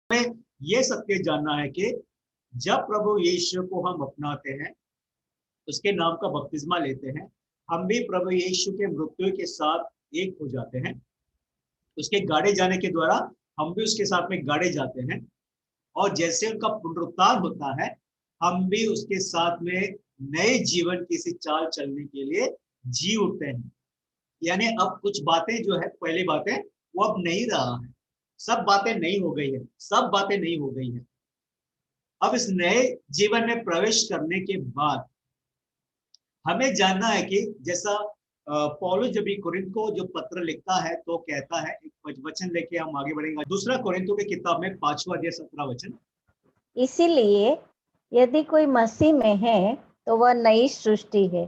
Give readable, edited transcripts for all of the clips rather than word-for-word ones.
हमें ये सत्य जानना है कि जब प्रभु यीशु को हम अपनाते हैं, उसके नाम का बपतिस्मा लेते हैं, हम भी प्रभु यीशु के मृत्यु के साथ एक हो जाते हैं। उसके गाड़े जाने के द्वारा हम भी उसके साथ में गाड़े जाते हैं, और जैसे उनका पुनरुत्थान होता है, हम भी उसके साथ में नए जीवन की सी चाल चलने के लिए जी उठते हैं। यानी अब कुछ बातें जो है, पहली बातें वो अब नहीं रहा है, सब बातें नहीं हो गई है, सब बातें नहीं हो गई है। अब इस नए जीवन में प्रवेश करने के बाद हमें जानना है कि जैसा पौलुस जब कुरिन्थ को जो पत्र लिखता है तो कहता है, एक वचन लेके हम आगे बढ़ेंगे। दूसरा कुरिन्थियों की किताब में 5वां अध्याय 17 वचन। इसीलिए यदि कोई मसीह में है तो वह नई सृष्टि है,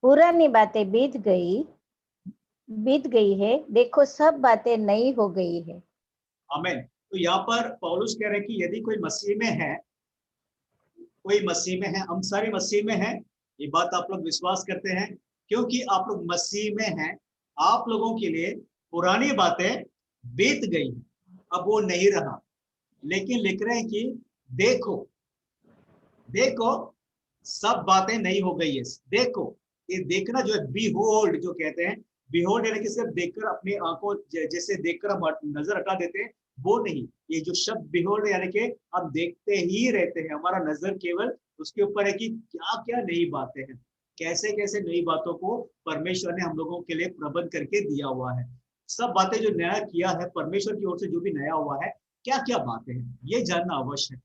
पुरानी बातें बीत गई है, देखो सब बातें नई हो गई है। आमीन। तो यहाँ पर पौलुस कह रहे हैं कि यदि कोई मसीह में है, कोई मसीह में है, हम सारे मसीह में हैं, ये बात आप लोग विश्वास करते हैं, क्योंकि आप लोग मसीह में हैं। आप लोगों के लिए पुरानी बातें बीत गई, अब वो नहीं रहा, लेकिन लिख रहे हैं कि देखो देखो सब बातें नहीं हो गई है। देखो, ये देखना जो है, बिहोल्ड जो कहते हैं, बिहोल्ड यानी कि सिर्फ देखकर अपनी आंखों जैसे देखकर हम नजर हटा देते हैं, वो नहीं। ये जो शब्द बिहोल्ड यानी कि हम देखते ही रहते हैं, हमारा नजर केवल उसके ऊपर है कि क्या क्या नई बातें हैं, कैसे कैसे नई बातों को परमेश्वर ने हम लोगों के लिए प्रबंध करके दिया हुआ है। सब बातें जो नया किया है परमेश्वर की ओर से, जो भी नया हुआ है, क्या क्या बातें हैं, ये जानना अवश्य है।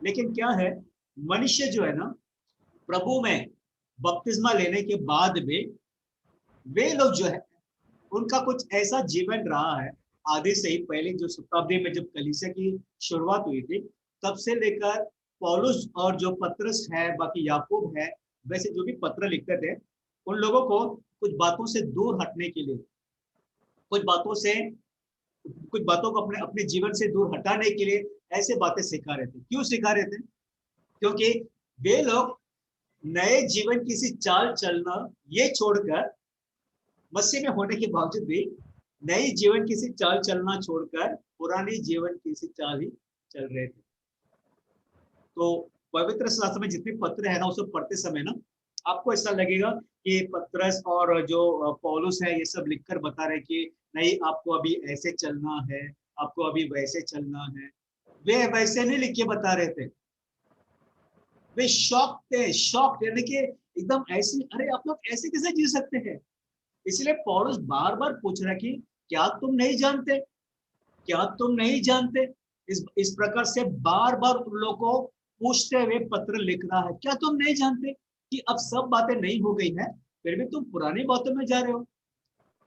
लेकिन क्या है, मनुष्य जो है ना, प्रभु में बपतिस्मा लेने के बाद में वे लोग जो है, उनका कुछ ऐसा जीवन रहा है आदि से ही। पहले जो शताब्दी में जब कलीसिया की शुरुआत हुई थी, तब से लेकर पौलुस और जो पत्रस है, बाकी याकूब है, वैसे जो भी पत्र लिखते थे, उन लोगों को कुछ बातों से दूर हटने के लिए, कुछ बातों से, कुछ बातों को अपने अपने जीवन से दूर हटाने के लिए ऐसे बातें सिखा रहे थे। क्यों सिखा रहे थे? क्योंकि वे लोग नए जीवन की सी चाल चलना ये छोड़कर, मसीह में होने के बावजूद भी नई जीवन की सी चाल चलना छोड़कर पुरानी जीवन की सी चाल ही चल रहे थे। तो पवित्र शास्त्र में जितने पत्र है ना, उसे पढ़ते समय ना, आपको ऐसा लगेगा कि पत्रस और जो पौलुस है, ये सब लिखकर बता रहे कि नहीं, आपको अभी ऐसे चलना है, आपको अभी वैसे चलना है। वे वैसे नहीं लिख के बता रहे थे, वे शॉक थे, शॉक यानी कि एकदम ऐसे, अरे आप लोग ऐसे कैसे जी सकते हैं। इसलिए पौलुस बार बार पूछ रहा है कि क्या तुम नहीं जानते, क्या तुम नहीं जानते। इस प्रकार से बार बार उन लोगों को पूछते हुए पत्र लिख रहा है, क्या तुम नहीं जानते कि अब सब बातें नहीं हो गई है, फिर भी तुम पुरानी बातों में जा रहे हो।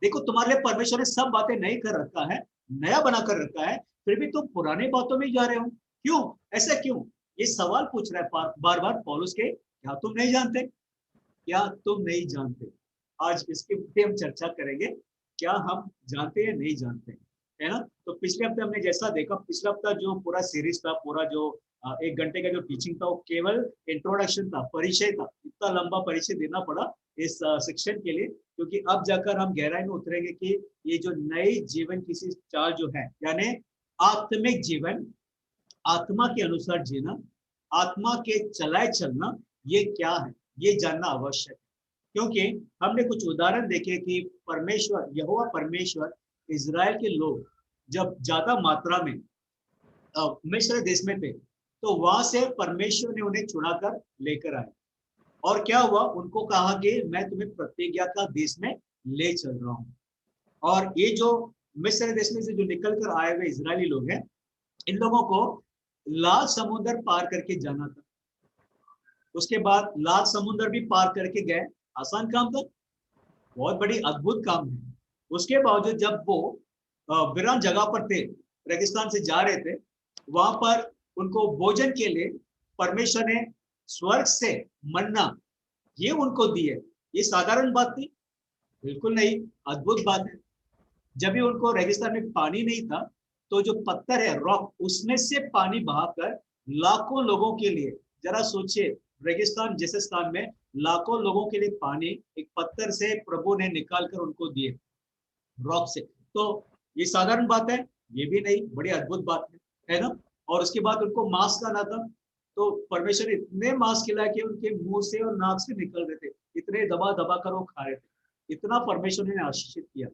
देखो, तुम्हारे लिए परमेश्वर ने सब बातें नहीं कर रखा है, नया बना कर रखा है, फिर भी तुम पुरानी बातों में जा रहे हो। क्यों, ऐसा क्यों? ये सवाल पूछ रहा है बार बार पौलुस के, क्या तुम नहीं जानते, क्या तुम नहीं जानते। आज इसके ऊपर हम चर्चा करेंगे, क्या हम जानते हैं नहीं जानते, है ना। तो पिछले हफ्ते हमने जैसा देखा, पिछला हफ्ता जो पूरा सीरीज था, पूरा जो 1 घंटे का जो टीचिंग था, वो केवल इंट्रोडक्शन था, परिचय था। इतना लंबा परिचय देना पड़ा इस सेक्शन के लिए, क्योंकि अब जाकर हम गहराई में उतरेंगे कि ये जो नई जीवन की सी चाल जो है, यानी आत्मिक जीवन, आत्मा के अनुसार जीना, आत्मा के चलाए चलना, ये क्या है, ये जानना आवश्यक है। क्योंकि हमने कुछ उदाहरण देखे कि परमेश्वर, यहोवा परमेश्वर, इजराइल के लोग जब ज्यादा मात्रा में मिस्र देश में थे, तो वहां से परमेश्वर ने उन्हें छुड़ाकर लेकर आए। और क्या हुआ, उनको कहा कि मैं तुम्हें प्रतिज्ञा का देश में ले चल रहा हूँ। और ये जो मिस्र देश में से जो निकल कर आए हुए इजरायली लोग हैं, इन लोगों को लाल समुद्र पार करके जाना था। उसके बाद लाल समुद्र भी पार करके गए, आसान काम था, बहुत बड़ी अद्भुत काम है। उसके बावजूद जब वो वीरान जगह पर थे, रेगिस्तान से जा रहे थे, वहां पर उनको भोजन के लिए परमेश्वर ने स्वर्ग से मन्ना ये उनको दिए। ये साधारण बात थी? बिल्कुल नहीं, अद्भुत बात है। जब भी उनको रेगिस्तान में पानी नहीं था, तो जो पत्थर है, रॉक, उसमें से पानी बहाकर लाखों लोगों के लिए, जरा सोचिए, रेगिस्तान जैसे स्थान में लाखों लोगों के लिए पानी एक पत्थर से प्रभु ने निकाल कर उनको दिए, रॉक से। तो ये साधारण बात है? ये भी नहीं, बड़ी अद्भुत बात है ना। और उसके बाद उनको मांस खाना था, तो परमेश्वर ने इतने मांस खिलाया कि उनके मुंह से और नाक से निकल रहे थे, इतने दबा दबा कर वो खा रहे थे, इतना परमेश्वर ने आशीषित किया।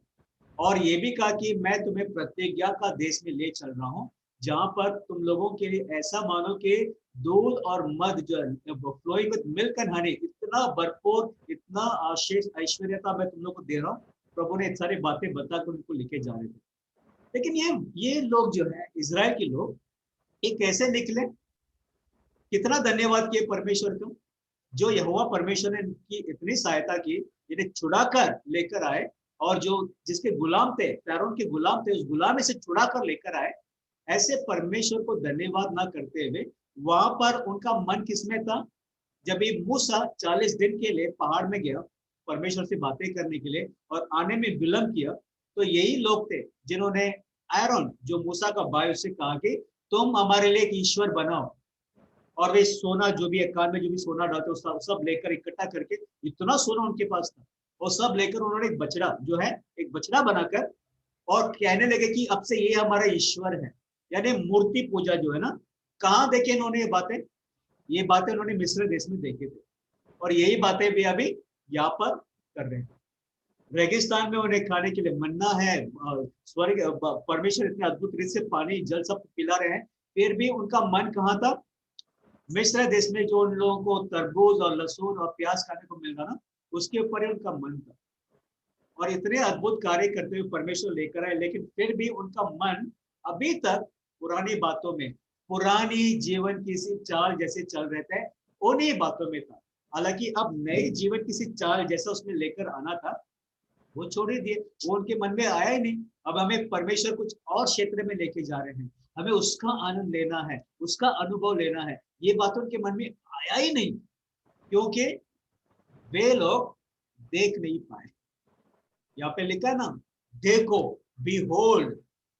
और ये भी कहा कि मैं तुम्हें प्रतिज्ञा का देश में ले चल रहा हूँ, जहां पर तुम लोगों के लिए ऐसा मानो कि दूध और मध जो flowing with milk and honey, इतना भरपूर, इतना आशीष ऐश्वर्यता मैं तुम लोग को दे रहा हूँ। प्रभु ने सारी बातें बताकर उनको लेके जा रहे थे। लेकिन ये लोग जो है, इजराइल के लोग, ये कैसे निकले? कितना धन्यवाद किए परमेश्वर को, जो यहोवा परमेश्वर ने इनकी इतनी सहायता की, इन्हें छुड़ाकर लेकर आए, और जो जिसके गुलाम थे, फैरोन के गुलाम थे, उस गुलामी से छुड़ाकर लेकर आए। ऐसे परमेश्वर को धन्यवाद ना करते हुए वहां पर उनका मन किसमें था? जब ये मूसा 40 दिन के लिए पहाड़ में गया परमेश्वर से बातें करने के लिए और आने में विलंब किया, तो यही लोग थे जिन्होंने आयरन, जो मूसा का भाई, उससे कहा कि तुम हमारे लिए एक ईश्वर बनाओ। और वे सोना, जो भी कान में जो भी सोना डालते सब लेकर इकट्ठा करके, इतना सोना उनके पास था, और सब लेकर उन्होंने एक बछड़ा जो है, एक बछड़ा बनाकर, और कहने लगे कि अब से ये हमारा ईश्वर है। यानी मूर्ति पूजा जो है ना, कहाँ देखे इन्होंने ये बातें उन्होंने मिस्र देश में देखे थे, और यही बातें भी अभी यहाँ पर कर रहे हैं। रेगिस्तान में उन्हें खाने के लिए मन्ना है, स्वर्ग परमेश्वर इतने अद्भुत रीत से पानी जल सब पिला रहे हैं, फिर भी उनका मन कहाँ था? मिस्र देश में जो उन लोगों को तरबूज और लहसुन और प्याज खाने को मिल रहा ना, उसके ऊपर ही उनका मन था। और इतने अद्भुत कार्य करते हुए परमेश्वर लेकर आए, लेकिन फिर भी उनका मन अभी तक पुरानी बातों में, पुरानी जीवन की सी चाल जैसे चल रहे थे, उन्हीं बातों में था। हालांकि अब नई जीवन की सी चाल जैसा उसमें लेकर आना था, वो छोड़ ही दिए, वो उनके मन में आया ही नहीं। अब हमें परमेश्वर कुछ और क्षेत्र में लेके जा रहे हैं, हमें उसका आनंद लेना है, उसका अनुभव लेना है, ये बात उनके मन में आया ही नहीं, क्योंकि वे लोग देख नहीं पाए। यहाँ पे लिखा है ना, देखो, बिहोल्ड,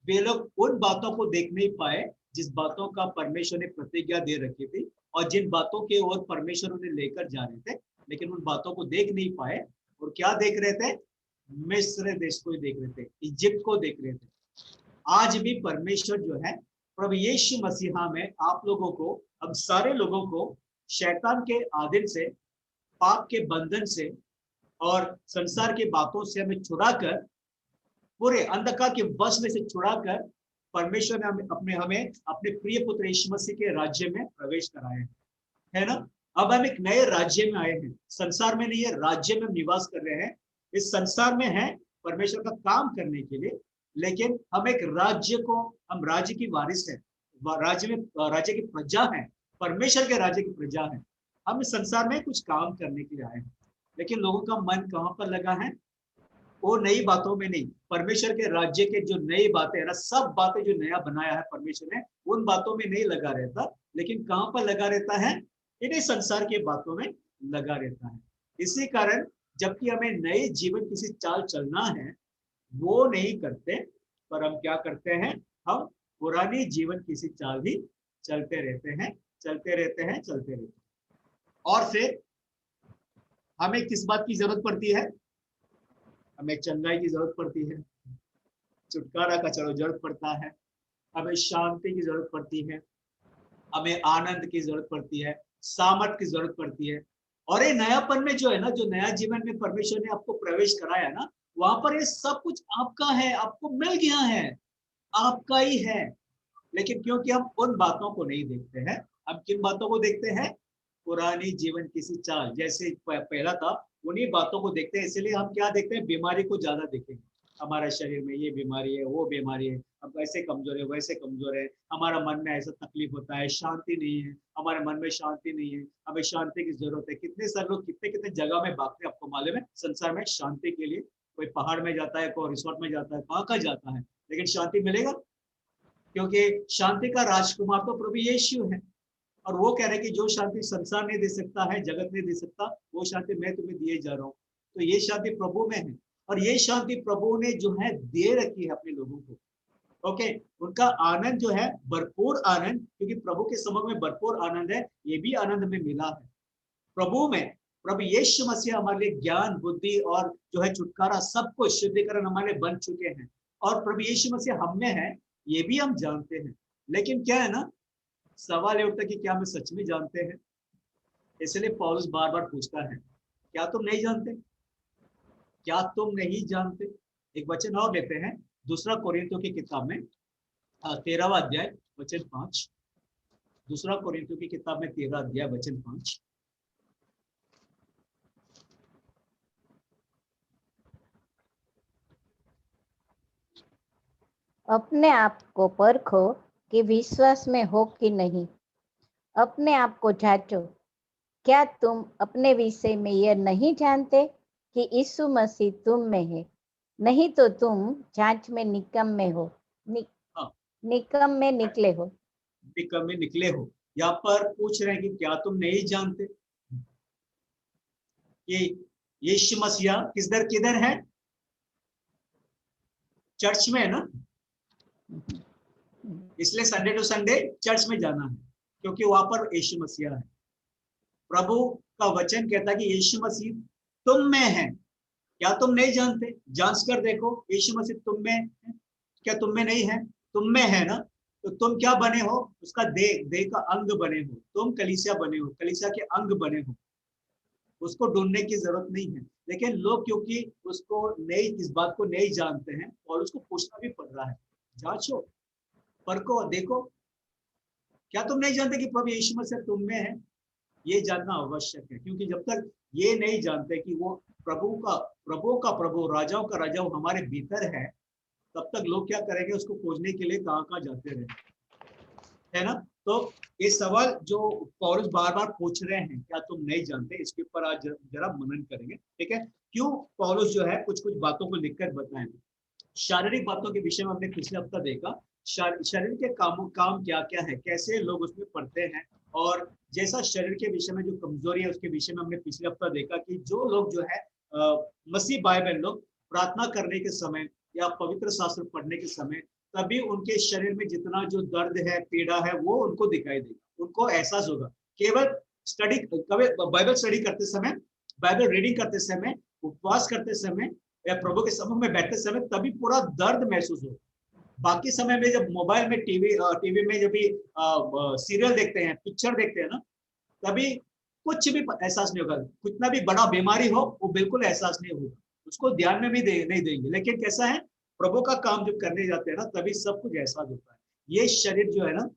वे लोग उन बातों को देख नहीं पाए जिस बातों का परमेश्वर ने प्रतिज्ञा दे रखी थी, और जिन बातों के ओर परमेश्वर उन्हें लेकर जा रहे थे, लेकिन उन बातों को देख नहीं पाए। और क्या देख रहे थे? मिस्र देश को देख रहे थे, इजिप्ट को देख रहे थे। आज भी परमेश्वर जो है, प्रभु यीशु मसीहा में आप लोगों को, अब सारे लोगों को शैतान के आदिल से, पाप के बंधन से और संसार की बातों से हमें छुड़ाकर, पूरे अंधकार के वश में से छुड़ाकर, परमेश्वर ने हमें अपने प्रिय पुत्र यीशु मसीह के राज्य में प्रवेश कराया है ना। अब हम एक नए राज्य में आए हैं, संसार में नहीं है, राज्य में निवास कर रहे हैं। इस संसार में है परमेश्वर का काम करने के लिए, लेकिन हम एक राज्य को, हम राज्य की वारिस है, राज्य की प्रजा है, परमेश्वर के राज्य की प्रजा है। हम इस संसार में कुछ काम करने के लिए आए हैं, लेकिन लोगों का मन कहाँ पर लगा है? वो नई बातों में नहीं, परमेश्वर के राज्य के जो नई बातें है ना, सब बातें जो नया बनाया है परमेश्वर ने, उन बातों में नहीं लगा रहता, लेकिन कहाँ पर लगा रहता है? इन्हीं संसार की बातों में लगा रहता है। इसी कारण जबकि हमें नए जीवन किसी चाल चलना है, वो नहीं करते, पर हम क्या करते हैं? हम पुरानी जीवन किसी चाल ही चलते रहते हैं, चलते रहते हैं, चलते रहते हैं। और फिर हमें किस बात की जरूरत पड़ती है? हमें चंगाई की जरूरत पड़ती है, छुटकारा का जरूरत पड़ता है, हमें शांति की जरूरत पड़ती है, हमें आनंद की जरूरत पड़ती है, सामर्थ की जरूरत पड़ती है। और ये नयापन में जो है ना, जो नया जीवन में परमेश्वर ने आपको प्रवेश कराया ना, वहां पर ये सब कुछ आपका है, आपको मिल गया है, आपका ही है। लेकिन क्योंकि हम उन बातों को नहीं देखते हैं, हम किन बातों को देखते हैं? पुरानी जीवन किसी चाल जैसे पहला था, उन्हीं बातों को देखते हैं। इसलिए हम क्या देखते हैं? बीमारी को ज्यादा देखेंगे, हमारे शरीर में ये बीमारी है, वो बीमारी है, हम ऐसे कमजोर है, वैसे कमजोर है, हमारा मन में ऐसा तकलीफ होता है, शांति नहीं है, हमारे मन में शांति नहीं है, हमें शांति की जरूरत है। कितने सारे लोग कितने कितने जगह में भागते हैं, आपको मालूम है, संसार में शांति के लिए। कोई पहाड़ में जाता है, कोई रिसोर्ट में जाता है, कहाँ कहाँ जाता है, लेकिन शांति मिलेगा? क्योंकि शांति का राजकुमार तो प्रभु यीशु है, और वो कह रहे हैं कि जो शांति संसार नहीं दे सकता है, जगत नहीं दे सकता, वो शांति मैं तुम्हें दिए जा रहा हूँ। तो ये शांति प्रभु में है, और ये शांति प्रभु ने जो है दे रखी है अपने लोगों को। ओके, उनका आनंद जो है, भरपूर आनंद, क्योंकि प्रभु के समक्ष में भरपूर आनंद है, ये भी आनंद हमें मिला है प्रभु में। प्रभु यीशु मसीह हमारे लिए ज्ञान, बुद्धि और जो है छुटकारा, सब कुछ शुद्धिकरण हमारे लिए बन चुके हैं, और प्रभु यीशु मसीह हम में है, ये भी हम जानते हैं। लेकिन क्या है ना, सवाल ये उठता है कि क्या हम सच में जानते हैं? इसलिए पौलुस बार बार पूछता है, क्या तुम नहीं जानते? क्या तुम नहीं जानते? एक वचन और लेते हैं, दूसरा कोरिन्थियों की किताब में 13वां अध्याय वचन 5। दूसरा कोरिन्थियों की किताब में 13 अध्याय वचन 5। अपने आप को परखो कि विश्वास में हो कि नहीं, अपने आप को जांचो। क्या तुम अपने विषय में यह नहीं जानते कि यीशु मसीह तुम में है? नहीं तो तुम जांच में निकम्मे हो, हाँ, निकम में निकले हो। निकम में निकले हो। यहाँ पर पूछ रहे हैं कि क्या तुम नहीं जानते कि यीशु मसीह किधर है? चर्च में है ना। इसलिए संडे टू संडे चर्च में जाना है, क्योंकि वहां पर यीशु मसीह है। प्रभु का वचन कहता है कि यीशु मसीह तुम में है। क्या तुम नहीं जानते? जांच कर देखो, यीशु मसीह तुम में है, क्या तुम में नहीं है? तुम में है ना। तो तुम क्या बने हो? उसका देह का अंग बने हो। तुम कलीसिया बने हो, कलीसिया के अंग बने हो। उसको ढूंढने की जरूरत नहीं है। लेकिन लोग क्योंकि उसको नहीं, इस बात को नहीं जानते हैं और उसको पूछना भी पड़ रहा है। जांचो, परखो, देखो, क्या तुम नहीं जानते कि प्रभु यीशु मसीह तुम में है? ये जानना आवश्यक है, क्योंकि जब तक ये नहीं जानते कि वो प्रभु का प्रभु, राजाओं का राजा वो हमारे भीतर है, तब तक लोग क्या करेंगे? उसको खोजने के लिए कहाँ कहाँ जाते रहे, है ना। तो ये सवाल जो पौलुस बार बार पूछ रहे हैं, क्या तुम नहीं जानते, इसके ऊपर आज जरा मनन करेंगे, ठीक है। क्यों पौलुस जो है कुछ कुछ बातों को लिखकर बताएं। शारीरिक बातों के विषय में हमने पिछले हफ्ता देखा, शरीर के काम क्या क्या है, कैसे लोग उसमें पढ़ते हैं। और जैसा शरीर के विषय में जो कमजोरी है उसके विषय में हमने पिछले हफ्ता देखा कि जो लोग जो है मसीह भाई बहन लोग प्रार्थना करने के समय या पवित्र शास्त्र पढ़ने के समय, तभी उनके शरीर में जितना जो दर्द है, पीड़ा है, वो उनको दिखाई देगा, उनको एहसास होगा। केवल स्टडी, बाइबल स्टडी करते समय, बाइबल रीडिंग करते समय, उपवास करते समय या प्रभु के सम्मुख में बैठते समय तभी पूरा दर्द महसूस हो। बाकी समय में जब मोबाइल में टीवी में जब भी सीरियल देखते हैं, पिक्चर देखते हैं ना, तभी कुछ भी एहसास नहीं होगा। कितना भी बड़ा बीमारी हो वो बिल्कुल एहसास नहीं होगा, उसको ध्यान में भी नहीं देंगे। लेकिन कैसा है, प्रभु का काम जब करने जाते हैं ना, तभी सब कुछ एहसास होता है। ये शरीर जो है ना,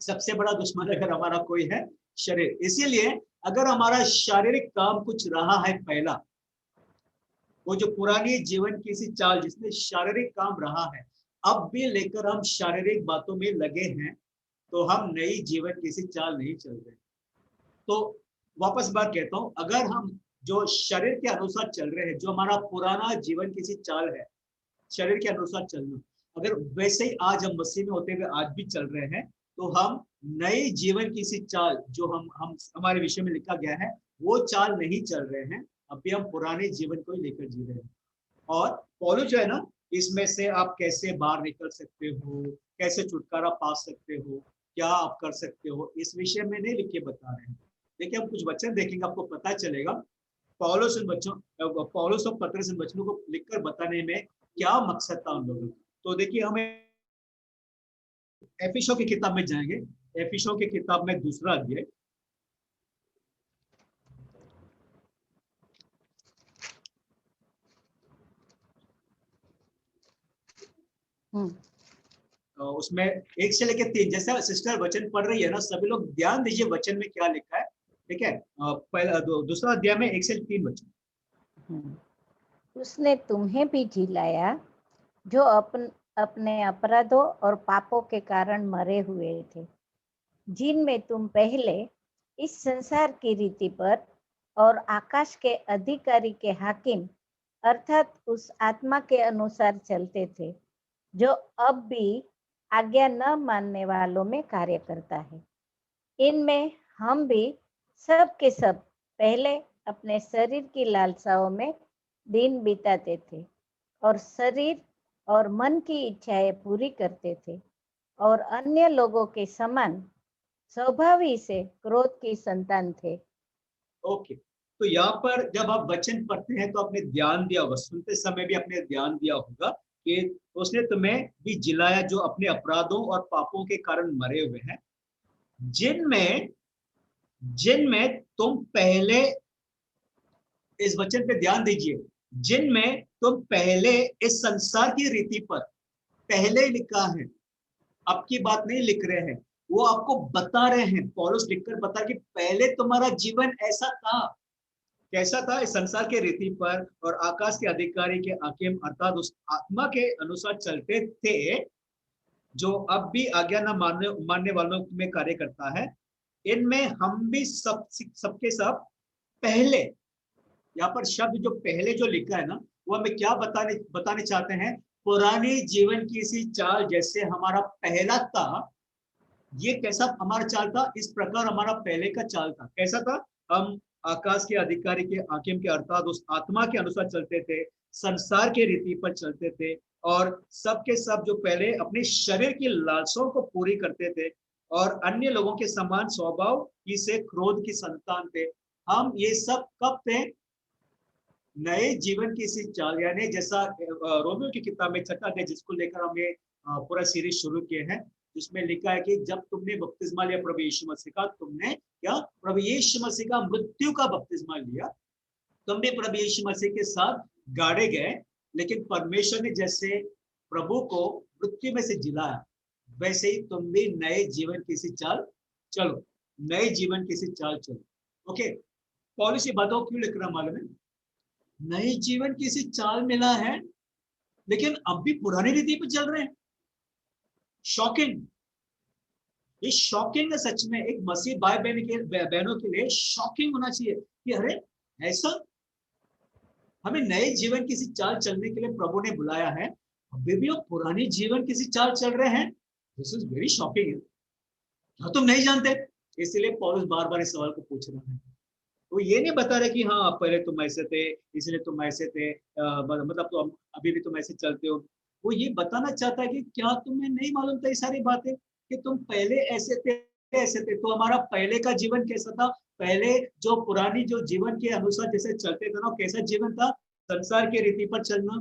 सबसे बड़ा दुश्मन अगर हमारा कोई है, शरीर। इसीलिए अगर हमारा शारीरिक काम कुछ रहा है पहला, वो जो पुरानी जीवन की सी चाल जिसमें शारीरिक काम रहा है, अब भी लेकर हम शारीरिक बातों में लगे हैं, तो हम नई जीवन की सी चाल नहीं चल रहे। तो वापस बात कहता हूं, अगर हम जो शरीर के अनुसार चल रहे हैं, जो हमारा पुराना जीवन की सी चाल है, शरीर के अनुसार चलना, अगर वैसे ही आज हम मसीह में होते हुए आज भी चल रहे हैं, तो हम नई जीवन की सी चाल जो हम हमारे विषय में लिखा गया है, वो चाल नहीं चल रहे हैं। अभी हम पुराने जीवन को ही लेकर जी रहे हैं। और पौलुस जो है ना, इसमें से आप कैसे बाहर निकल सकते हो, कैसे छुटकारा पा सकते हो, क्या आप कर सकते हो, इस विषय में नहीं लिख के बता रहे हैं। देखिए हम कुछ वचन देखेंगे, आपको पता चलेगा पौलुस और पतरस इन वचनों को लिखकर बताने में क्या मकसद था उन लोगों का। तो देखिए हमें एफिसों की किताब में जाएंगे, एफिसों की किताब में दूसरा अध्याय, उसमें 1 से लेकर 3, जैसा सिस्टर वचन पढ़ रही है ना, सभी लोग ध्यान दीजिए वचन में क्या लिखा है, ठीक है। पहला दूसरा अध्याय में 1 से 3 वचन। उसने तुम्हें भी जिलाया जो अपने अपराधों और पापों के कारण मरे हुए थे, जिनमें तुम पहले इस संसार की रीति पर और आकाश के अधिकारी के हाकिम अर्थात उस आत्मा के अनुसार चलते थे, जो अब भी आज्ञा न मानने वालों में कार्य करता है। इनमें हम भी सब के सब पहले अपने शरीर की लालसाओं में दिन बिताते थे और शरीर और मन की इच्छाएं पूरी करते थे, और अन्य लोगों के समान स्वभाव ही से क्रोध की संतान थे। ओके, तो यहाँ पर जब आप वचन पढ़ते हैं तो आपने ध्यान दिया होगा, सुनते समय भी आपने ध्यान दिया होगा कि उसने तुम्हें भी जिलाया जो अपने अपराधों और पापों के कारण मरे हुए हैं, जिनमें जिनमें तुम पहले, इस वचन पे ध्यान दीजिए, जिनमें तुम पहले इस संसार की रीति पर, पहले लिखा है, अब की बात नहीं लिख रहे हैं, वो आपको बता रहे हैं, पौलुस लिखकर बता कि पहले तुम्हारा जीवन ऐसा था। कैसा था? इस संसार के रीति पर और आकाश के अधिकारी के हाकिम अर्थात उस आत्मा के अनुसार चलते थे, जो अब भी आज्ञा न मानने वालों में कार्य करता है। इनमें हम भी सबके सब पहले, यहाँ पर शब्द जो पहले जो लिखा है ना, वो हमें क्या बताने चाहते हैं? पुराने जीवन की इसी चाल जैसे हमारा पहला था, ये कैसा हमारा चाल था? इस प्रकार हमारा पहले का चाल था। कैसा था? हम आकाश के अधिकारी के हाकिम के अर्थात उस आत्मा के अनुसार चलते थे, संसार के रीति पर चलते थे, और सबके सब जो पहले अपने शरीर की लालसाओं को पूरी करते थे और अन्य लोगों के समान स्वभाव की से क्रोध की संतान थे। हम ये सब कब थे? नए जीवन की इसी चाल, यानी जैसा रोमियो की किताब में 6 अध्याय जिसको लेकर हम ये पूरा सीरीज शुरू किए हैं, जिसमें लिखा है कि जब तुमने बपतिस्मा लिया प्रभु यीशु मसीह का, तुमने क्या? प्रभु यीशु मसीह का मृत्यु का बपतिस्मा लिया, तुम भी प्रभु यीशु मसीह के साथ गाड़े गए। लेकिन परमेश्वर ने जैसे प्रभु को मृत्यु में से जिलाया, वैसे ही तुम भी नए जीवन की सी चाल चलो, नए जीवन की सी चाल चलो। ओके, पॉलिसी बातों क्यों लिख रहा मालूम है? नए जीवन की सी चाल मिला है, लेकिन अब भी पुरानी रीति पे चल रहे हैं। शॉकिंग, ये शॉकिंग है सच में। एक मसीह भाई बहनों के लिए शॉकिंग होना चाहिए कि अरे ऐसा, हमें नए जीवन की सी चाल चलने के लिए प्रभु ने बुलाया है, अभी भी हम पुरानी जीवन की सी चाल चल रहे हैं। This is very shocking. क्या तुम नहीं जानते? इसलिए पौलुस बार बार इस सवाल को पूछ रहा है। वो ये नहीं बता रहे कि हाँ पहले तुम ऐसे थे इसलिए तुम ऐसे थे, मतलब तुम अभी भी तुम ऐसे चलते हो। वो ये बताना चाहता है कि क्या तुम्हें नहीं मालूम था ये सारी बातें, कि तुम पहले ऐसे थे। तो हमारा पहले का जीवन कैसा था? पहले जो पुरानी जो जीवन के अनुसार जैसे चलते थे ना, कैसा जीवन था? संसार के रीति पर चलना,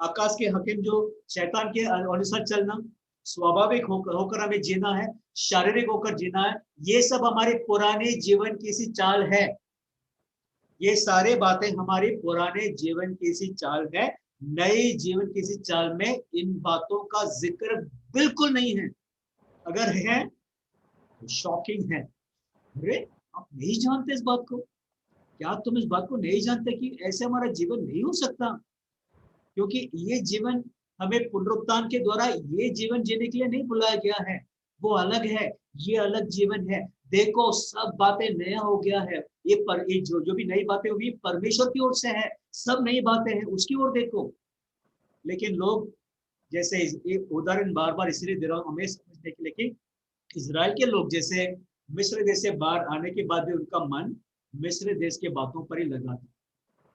आकाश के हकीम जो शैतान के अनुसार चलना, स्वाभाविक होकर हमें जीना है, शारीरिक होकर जीना है। ये सब हमारे पुराने जीवन की सी चाल है। ये सारे बातें हमारी पुराने जीवन की सी चाल है। नए जीवन की सी चाल में इन बातों का जिक्र बिल्कुल नहीं है। अगर है तो शॉकिंग है। अरे आप नहीं जानते इस बात को? क्या तुम इस बात को नहीं जानते कि ऐसे हमारा जीवन नहीं हो सकता? क्योंकि ये जीवन हमें पुनरुत्थान के द्वारा ये जीवन जीने के लिए नहीं बुलाया गया है, वो अलग है, ये अलग जीवन है। देखो सब बातें नया हो गया है। ये जो भी नई बातें हुई परमेश्वर की ओर से है, सब नई बातें हैं उसकी ओर देखो। लेकिन लोग, जैसे एक उदाहरण बार बार इसलिए दे रहा हूँ हमें समझने के लिए कि इजराइल के लोग जैसे मिस्र देश से बाहर आने के बाद भी उनका मन मिस्र देश के बातों पर ही लगा था।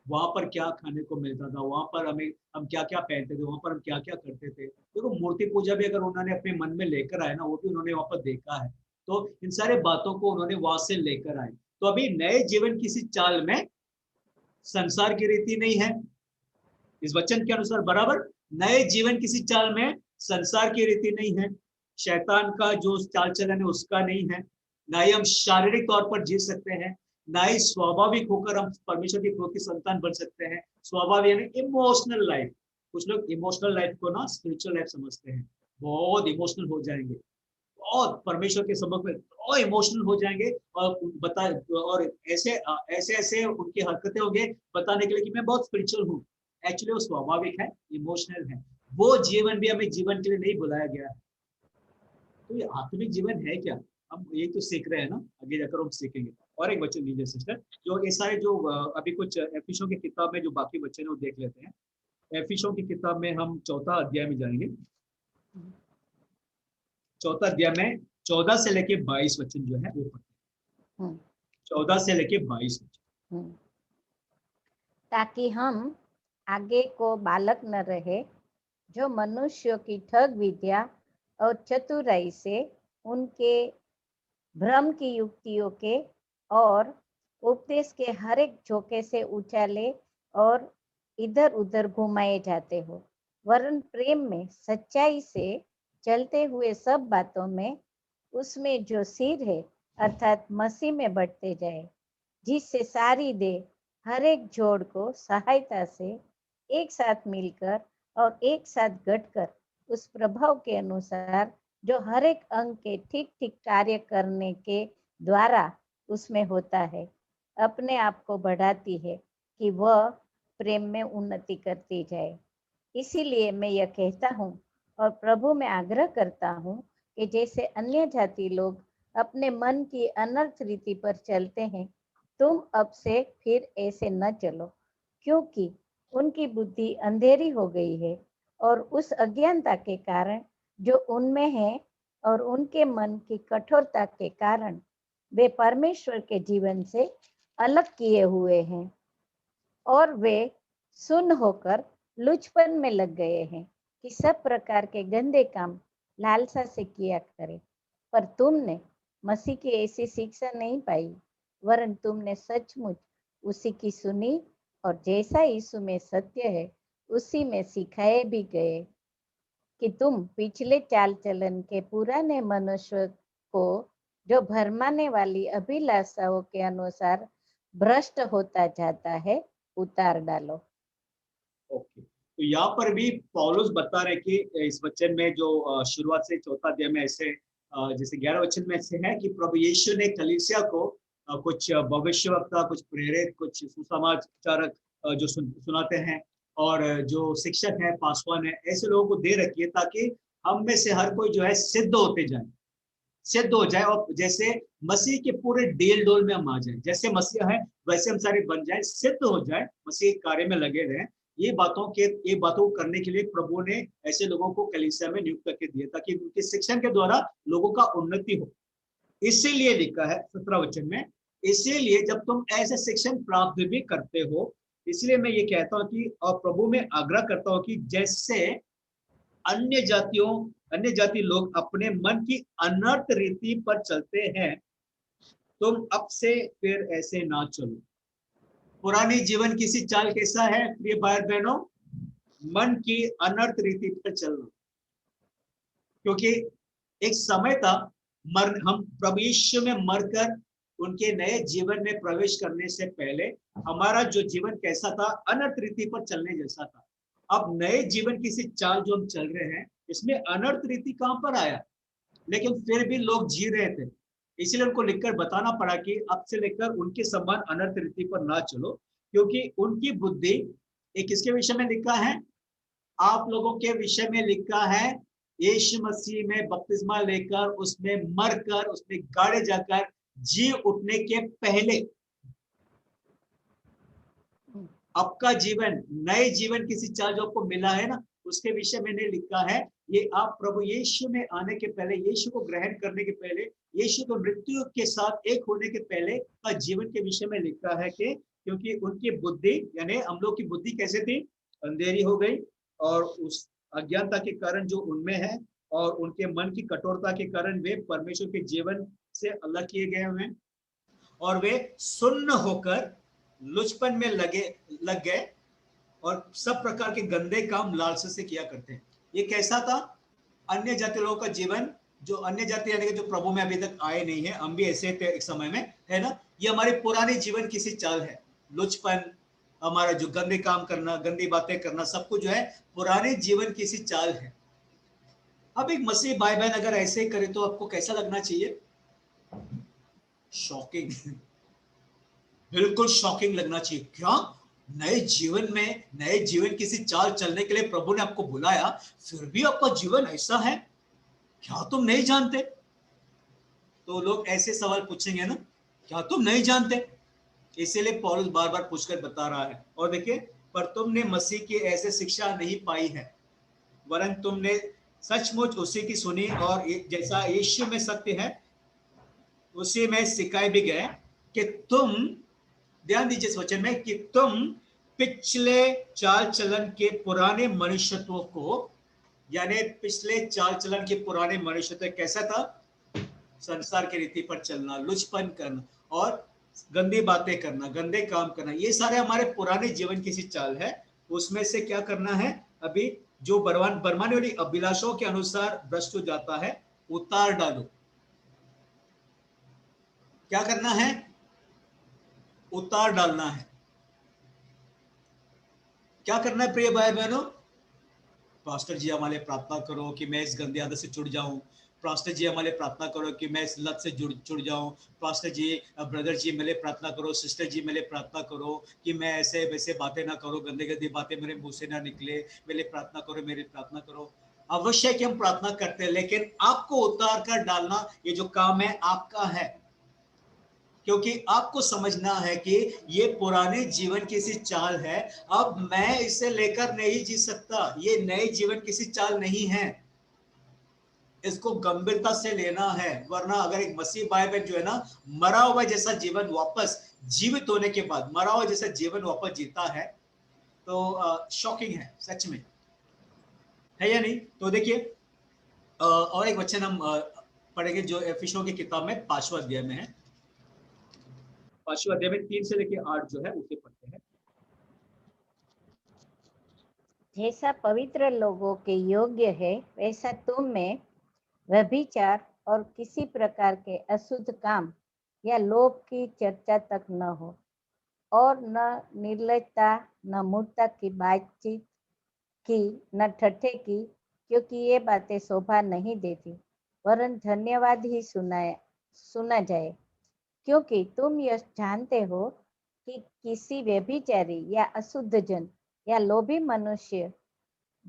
वहां पर क्या खाने को मिलता था, वहां पर हम क्या क्या पहनते थे, वहां पर हम क्या क्या करते थे। देखो मूर्ति पूजा भी अगर उन्होंने अपने मन में लेकर आए ना, वो भी उन्होंने वहां पर देखा है। तो इन सारे बातों को उन्होंने वहां से लेकर आए। तो अभी नए जीवन किसी चाल में संसार की रीति नहीं है, इस वचन के अनुसार बराबर। नए जीवन किसी चाल में संसार की रीति नहीं है, शैतान का जो चाल चलन है उसका नहीं है। ना ही हम शारीरिक तौर पर जी सकते हैं, ना ही स्वाभाविक होकर हम परमेश्वर की क्रोध की संतान बन सकते हैं। स्वाभाविक यानी इमोशनल लाइफ। कुछ लोग इमोशनल लाइफ को ना स्पिरिचुअल लाइफ समझते हैं, बहुत इमोशनल हो जाएंगे, बहुत परमेश्वर के सम्मुख में बहुत इमोशनल हो जाएंगे, और बता, और ऐसे ऐसे ऐसे उनकी हरकतें होंगे बताने के लिए कि मैं बहुत स्पिरिचुअल हूँ। एक्चुअली वो स्वाभाविक है, इमोशनल है। वो जीवन भी हमें जीवन के लिए नहीं बुलाया गया है। तो ये आत्मिक जीवन है क्या? हम ये तो सीख रहे हैं ना, आगे जाकर हम सीखेंगे। और एक वचन लीजिए सिस्टर, जो ये सारे जो अभी कुछ एफिसों की किताब में जो बाकी वचन है वो देख लेते हैं। एफिसों की किताब में हम 4 अध्याय में जाएंगे। 4 अध्याय में 14 से लेके 22 वचन जो है वो पढ़ते हैं। 14 से लेके 22 वचन। ताकि हम आगे को बालक न रहे, जो मनुष्यों की ठग विद्या और चतुराई से, उनके भ्रम की युक्तियों के और उपदेश के हर एक झोंके से उछाले और इधर उधर घुमाए जाते हो, वरन प्रेम में सच्चाई से चलते हुए सब बातों में उसमें जो सिर है अर्थात मसीह में बढ़ते जाए, जिससे सारी देह हर एक जोड़ को सहायता से एक साथ मिलकर और एक साथ गठकर उस प्रभाव के अनुसार जो हर एक अंग के ठीक ठीक कार्य करने के द्वारा उसमें होता है, अपने आप को बढ़ाती है कि वह प्रेम में उन्नति करती जाए। इसीलिए मैं यह कहता हूँ और प्रभु में आग्रह करता हूँ कि जैसे अन्य जाति लोग अपने मन की अनर्थ रीति पर चलते हैं, तुम अब से फिर ऐसे न चलो, क्योंकि उनकी बुद्धि अंधेरी हो गई है और उस अज्ञानता के कारण जो उनमें है और उनके मन की कठोरता के कारण वे परमेश्वर के जीवन से अलग किए हुए हैं और वे सुन्न होकर लुचपन में लग गए हैं कि सब प्रकार के गंदे काम लालसा से किया करे। पर तुमने मसीह की ऐसी शिक्षा नहीं पाई, वरन तुमने सचमुच उसी की सुनी और जैसा यीशु में सत्य है उसी में सिखाए भी गए कि तुम पिछले चाल चलन के पुराने मनुष्य को जो भरमाने वाली अभिलाषाओं के अनुसार भ्रष्ट होता जाता है उतार डालो। ओके, तो यहाँ पर भी पौलुस बता रहे कि इस वचन में जो शुरुआत से चौथा अध्याय में ऐसे जैसे 11 वचन में ऐसे है कि प्रभु यीशु ने कलीसिया को कुछ भविष्यवक्ता, कुछ प्रेरित, कुछ सुसमाचारक जो सुनाते हैं और जो शिक्षक हैं, पासवान है, ऐसे लोगों को दे रखी है ताकि हम में से हर कोई जो है सिद्ध होते जाए, सिद्ध हो जाए और जैसे मसीह के पूरे डेल डोल में हम आ जाए, जैसे मसीह है वैसे हम सारे बन जाए, सिद्ध हो जाए, मसीह कार्य में लगे रहे। ये बातों को करने के लिए प्रभु ने ऐसे लोगों को कलीसिया में नियुक्त करके दिया ताकि उनके शिक्षण के द्वारा लोगों का उन्नति हो। इसीलिए लिखा है 17 वचन में, इसीलिए जब तुम ऐसे शिक्षण प्राप्त भी करते हो, इसलिए मैं ये कहता हूँ कि और प्रभु में आग्रह करता हूँ कि जैसे अन्य जाति लोग अपने मन की अनर्थ रीति पर चलते हैं, तुम अब से फिर ऐसे ना चलो। पुरानी जीवन किसी चाल कैसा है प्रिय भाई बहनों? मन की अनर्थ रीति पर चलना। क्योंकि एक समय था हम प्रभु यीशु में मरकर उनके नए जीवन में प्रवेश करने से पहले हमारा जो जीवन कैसा था, अनर्थ रीति पर चलने जैसा था। अब नए जीवन किसी चाल जो हम चल रहे हैं, इसमें अनर्थ रीति कहां पर आया? लेकिन फिर भी लोग जी रहे थे, इसलिए उनको लिखकर बताना पड़ा कि अब से लेकर उनके समान अनर्थ रीति पर ना चलो, क्योंकि उनकी बुद्धि एक किसके विषय में लिखा है? आप लोगों के विषय में लिखा है, यीशु मसीह में बपतिस्मा लेकर उसमें मरकर उसमें गाड़े जाकर जी उठने के पहले आपका जीवन, नए जीवन किसी चाल जो आपको मिला है ना, उसके विषय में नहीं लिखा है। ये आप प्रभु यीशु में आने के पहले, यीशु को ग्रहण करने के पहले, यीशु को मृत्यु के साथ एक होने के पहले का जीवन के विषय में लिखा है कि क्योंकि उनकी बुद्धि यानी हम लोग की बुद्धि कैसे थी? अंधेरी हो गई और उस अज्ञानता के कारण जो उनमें है और उनके मन की कठोरता के कारण वे परमेश्वर के जीवन से अलग किए गए हुए हैं और वे सुन्न होकर लुचपन में लग गए और सब प्रकार के गंदे काम लालसा से किया करते हैं। ये कैसा था? अन्य जाति लोगों का जीवन, जो अन्य जाति यानी कि जो प्रभु में अभी तक आए नहीं है, हम भी ऐसे थे एक समय में, है ना? ये हमारे पुराने जीवन किसी चाल है, लुचपन, हमारा जो गंदे काम करना, गंदी बातें करना, सब कुछ जो है पुराने जीवन किसी चाल है। अब एक मसीह भाई बहन अगर ऐसे करे तो आपको कैसा लगना चाहिए? शॉकिंग, बिल्कुल शॉकिंग लगना चाहिए। क्या नए जीवन किसी चाल चलने के लिए प्रभु ने आपको बुलाया, फिर भी आपका जीवन ऐसा है? क्या तुम नहीं जानते? तो लोग ऐसे सवाल पूछेंगे ना, क्या तुम नहीं जानते? इसीलिए पौलुस बार बार पूछकर बता रहा है। और देखिए, पर तुमने मसीह की ऐसे शिक्षा नहीं पाई है, वरन तुमने सचमुच उसी की सुनी और जैसा यीशु में सत्य है उसी में सिखाए भी गए कि तुम, ध्यान दीजिए इस वचन में, कि तुम पिछले चाल चलन के पुराने मनुष्यत्व को, यानी पिछले चाल चलन के पुराने मनुष्यत्व कैसा था? संसार की रीति पर चलना, लुचपन करना और गंदी बातें करना, गंदे काम करना, ये सारे हमारे पुराने जीवन की सी चाल है। उसमें से क्या करना है? अभी जो बरमाने वाली अभिलाषाओं के अनुसार भ्रष्ट हो जाता है, उतार डालो। क्या करना है? उतार डालना है। क्या करना है प्रिय भाई बहनों? पास्टर जी हमारे प्रार्थना करो कि मैं इस गंदे आदत से छुट जाऊं। पास्टर जी हमारे प्रार्थना करो कि मैं इस लत से जुड़ जाऊं। पास्टर जी, ब्रदर जी मेरे प्रार्थना करो। सिस्टर जी मेरे प्रार्थना करो कि मैं ऐसे वैसे बातें ना करो, गंदे गंदी बातें मेरे मुंह से ना निकले। मेरे प्रार्थना करो, मेरी प्रार्थना करो। अवश्य कि हम प्रार्थना करते हैं, लेकिन आपको उतार कर डालना ये जो काम है आपका है, क्योंकि आपको समझना है कि ये पुराने जीवन की सी चाल है। अब मैं इसे लेकर नहीं जी सकता। ये नए जीवन की सी चाल नहीं है। इसको गंभीरता से लेना है, वरना अगर एक मसीह भाई बहन जो है ना, मरा हुआ जैसा जीवन वापस जीवित होने के बाद मरा हुआ जैसा जीवन वापस जीता है, तो शॉकिंग है सच में, है या नहीं? तो देखिए, और एक वचन हम पढ़ेंगे जो एफिसियों की किताब में 5वां अध्याय में है। 5वां अध्याय में 3 से लेकर 8 जो है उसे पढ़ते हैं। जैसा पवित्र लोगों के योग्य है, वैसा तुम में व्यभिचार और किसी प्रकार के अशुद्ध काम या लोभ की चर्चा तक न हो, और न निर्लजता, न मूर्खता की बातचीत की, न ठट्ठे की, क्योंकि ये बातें शोभा नहीं देती, वरन धन्यवाद ही सुना जाए। क्योंकि तुम यह जानते हो कि किसी व्यभिचारी या अशुद्ध जन या लोभी मनुष्य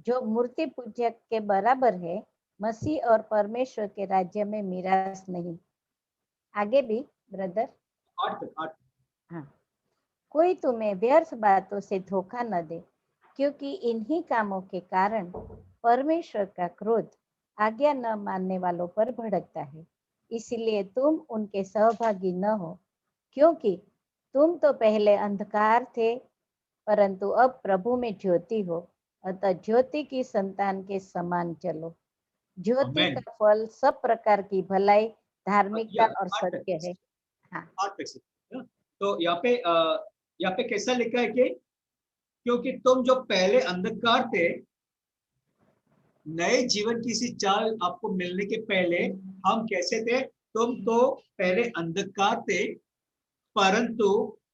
जो मूर्ति पूजक के बराबर है, मसीह और परमेश्वर के राज्य में मिरास नहीं। आगे भी ब्रदर। 8 हाँ, कोई तुम्हें व्यर्थ बातों से धोखा न दे, क्योंकि इन्हीं कामों के कारण परमेश्वर का क्रोध आज्ञा न मानने वालों पर भड़कता है। इसलिए तुम उनके सहभागी न हो, क्योंकि तुम तो पहले अंधकार थे, परंतु अब प्रभु में ज्योति हो। अतः ज्योति की संतान के समान चलो। ज्योति आमेन। का फल सब प्रकार की भलाई, धार्मिकता या और 8 सत्य है। हाँ, 8 तक से, है ना? तो यहाँ पे कैसा लिखा है कि क्योंकि तुम जो पहले अंधकार थे, नए जीवन की सी चाल आपको मिलने के पहले हम कैसे थे? तुम तो पहले अंधकार थे, परंतु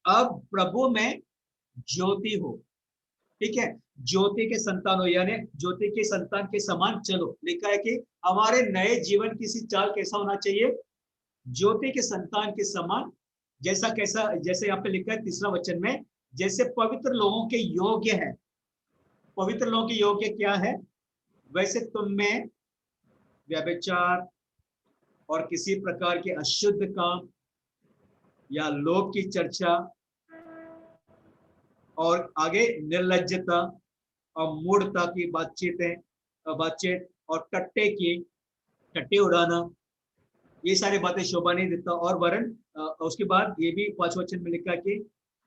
अब प्रभु में ज्योति हो। ठीक है, ज्योति के संतान हो, यानी ज्योति के संतान के समान चलो। लिखा है कि हमारे नए जीवन की सी चाल कैसा होना चाहिए? ज्योति के संतान के समान। जैसा कैसा? जैसे यहाँ पे लिखा है 3रा वचन में, जैसे पवित्र लोगों के योग्य है। पवित्र लोगों के योग्य क्या है? वैसे तुम में व्यभिचार और किसी प्रकार के अशुद्ध काम या लोभ की चर्चा, और आगे निर्लज्जता और मूढ़ता की बातचीत और टट्टे उड़ाना, ये सारी बातें शोभा नहीं देता। और वरन उसके बाद ये भी 5वें वचन में लिखा कि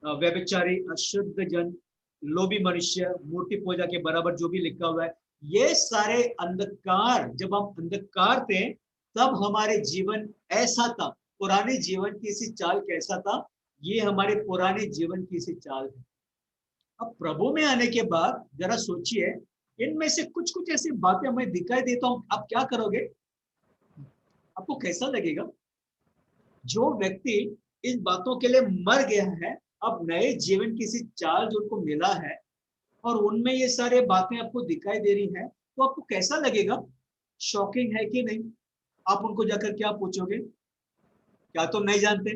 व्यभिचारी, अशुद्ध जन, लोभी मनुष्य, मूर्ति पूजा के बराबर, जो भी लिखा हुआ है, ये सारे अंधकार, जब हम अंधकार थे तब हमारे जीवन ऐसा था। पुराने जीवन की सी चाल कैसा था? ये हमारे पुराने जीवन की सी चाल है। अब प्रभु में आने के बाद जरा सोचिए, इनमें से कुछ कुछ ऐसी बातें हमें दिखाई देता हूं, आप क्या करोगे? आपको कैसा लगेगा? जो व्यक्ति इन बातों के लिए मर गया है, अब नए जीवन की सी चाल जो उनको मिला है, और उनमें ये सारे बातें आपको दिखाई दे रही है, तो आपको कैसा लगेगा? शॉकिंग है कि नहीं? आप उनको जाकर क्या पूछोगे? क्या तुम नहीं जानते?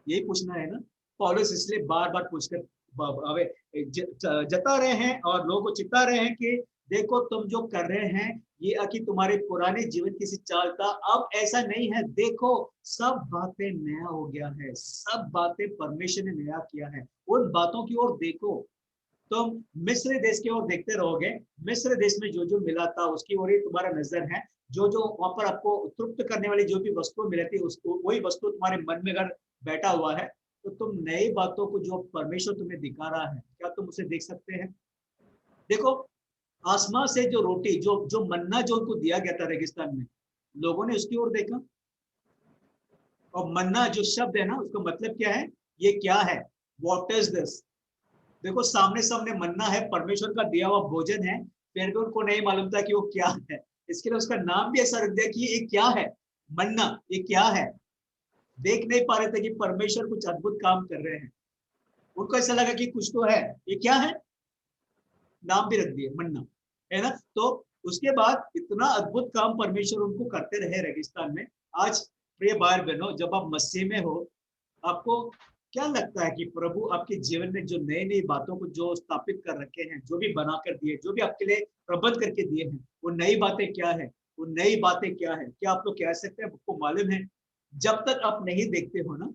यही पूछना है ना। पौलुस इसलिए बार बार पूछकर जता रहे हैं और लोगों को चिता रहे हैं कि देखो, तुम जो कर रहे हैं ये कि तुम्हारे पुराने जीवन की सी चाल था, अब ऐसा नहीं है। देखो, सब बातें नया हो गया है, सब बातें परमेश्वर ने नया किया है। उन बातों की ओर देखो। तुम मिस्र देश की ओर देखते रहोगे, मिस्र देश में जो जो मिला था उसकी ओर ही तुम्हारा नजर है। जो जो वहां पर आपको तृप्त करने वाली जो भी वस्तु मिली थी, उसको वही वस्तु तुम्हारे मन में अगर बैठा हुआ है, तो तुम नई बातों को जो परमेश्वर तुम्हें दिखा रहा है, क्या तुम उसे देख सकते हैं? देखो, आसमां से जो रोटी, जो जो मन्ना जो उनको दिया गया था रेगिस्तान में, लोगों ने उसकी ओर देखा। और मन्ना जो शब्द है ना, उसका मतलब क्या है? ये क्या है? What is this? देखो, सामने सामने मन्ना है, परमेश्वर का दिया हुआ भोजन है, फिर भी उनको नहीं मालूम था कि वो क्या है। इसके लिए उसका नाम भी ऐसा रख दिया कि ये क्या है? मन्ना, ये क्या है? देख नहीं पा रहे थे कि परमेश्वर कुछ अद्भुत काम कर रहे हैं। उनको ऐसा लगा कि कुछ तो है, ये क्या है, नाम भी रख दिए मन्ना, है ना। तो उसके बाद इतना अद्भुत काम परमेश्वर उनको करते रहे रेगिस्तान में। आज प्रिय भाई बहनों, जब आप मसीह में हो, आपको क्या लगता है कि प्रभु आपके जीवन में जो नई नई बातों को जो स्थापित कर रखे हैं, जो भी बना कर दिए, जो भी आपके लिए प्रबंध करके दिए हैं, वो नई बातें क्या है, वो नई बातें क्या है, क्या आप लोग कह सकते हैं? आपको मालूम है, जब तक आप नहीं देखते हो ना,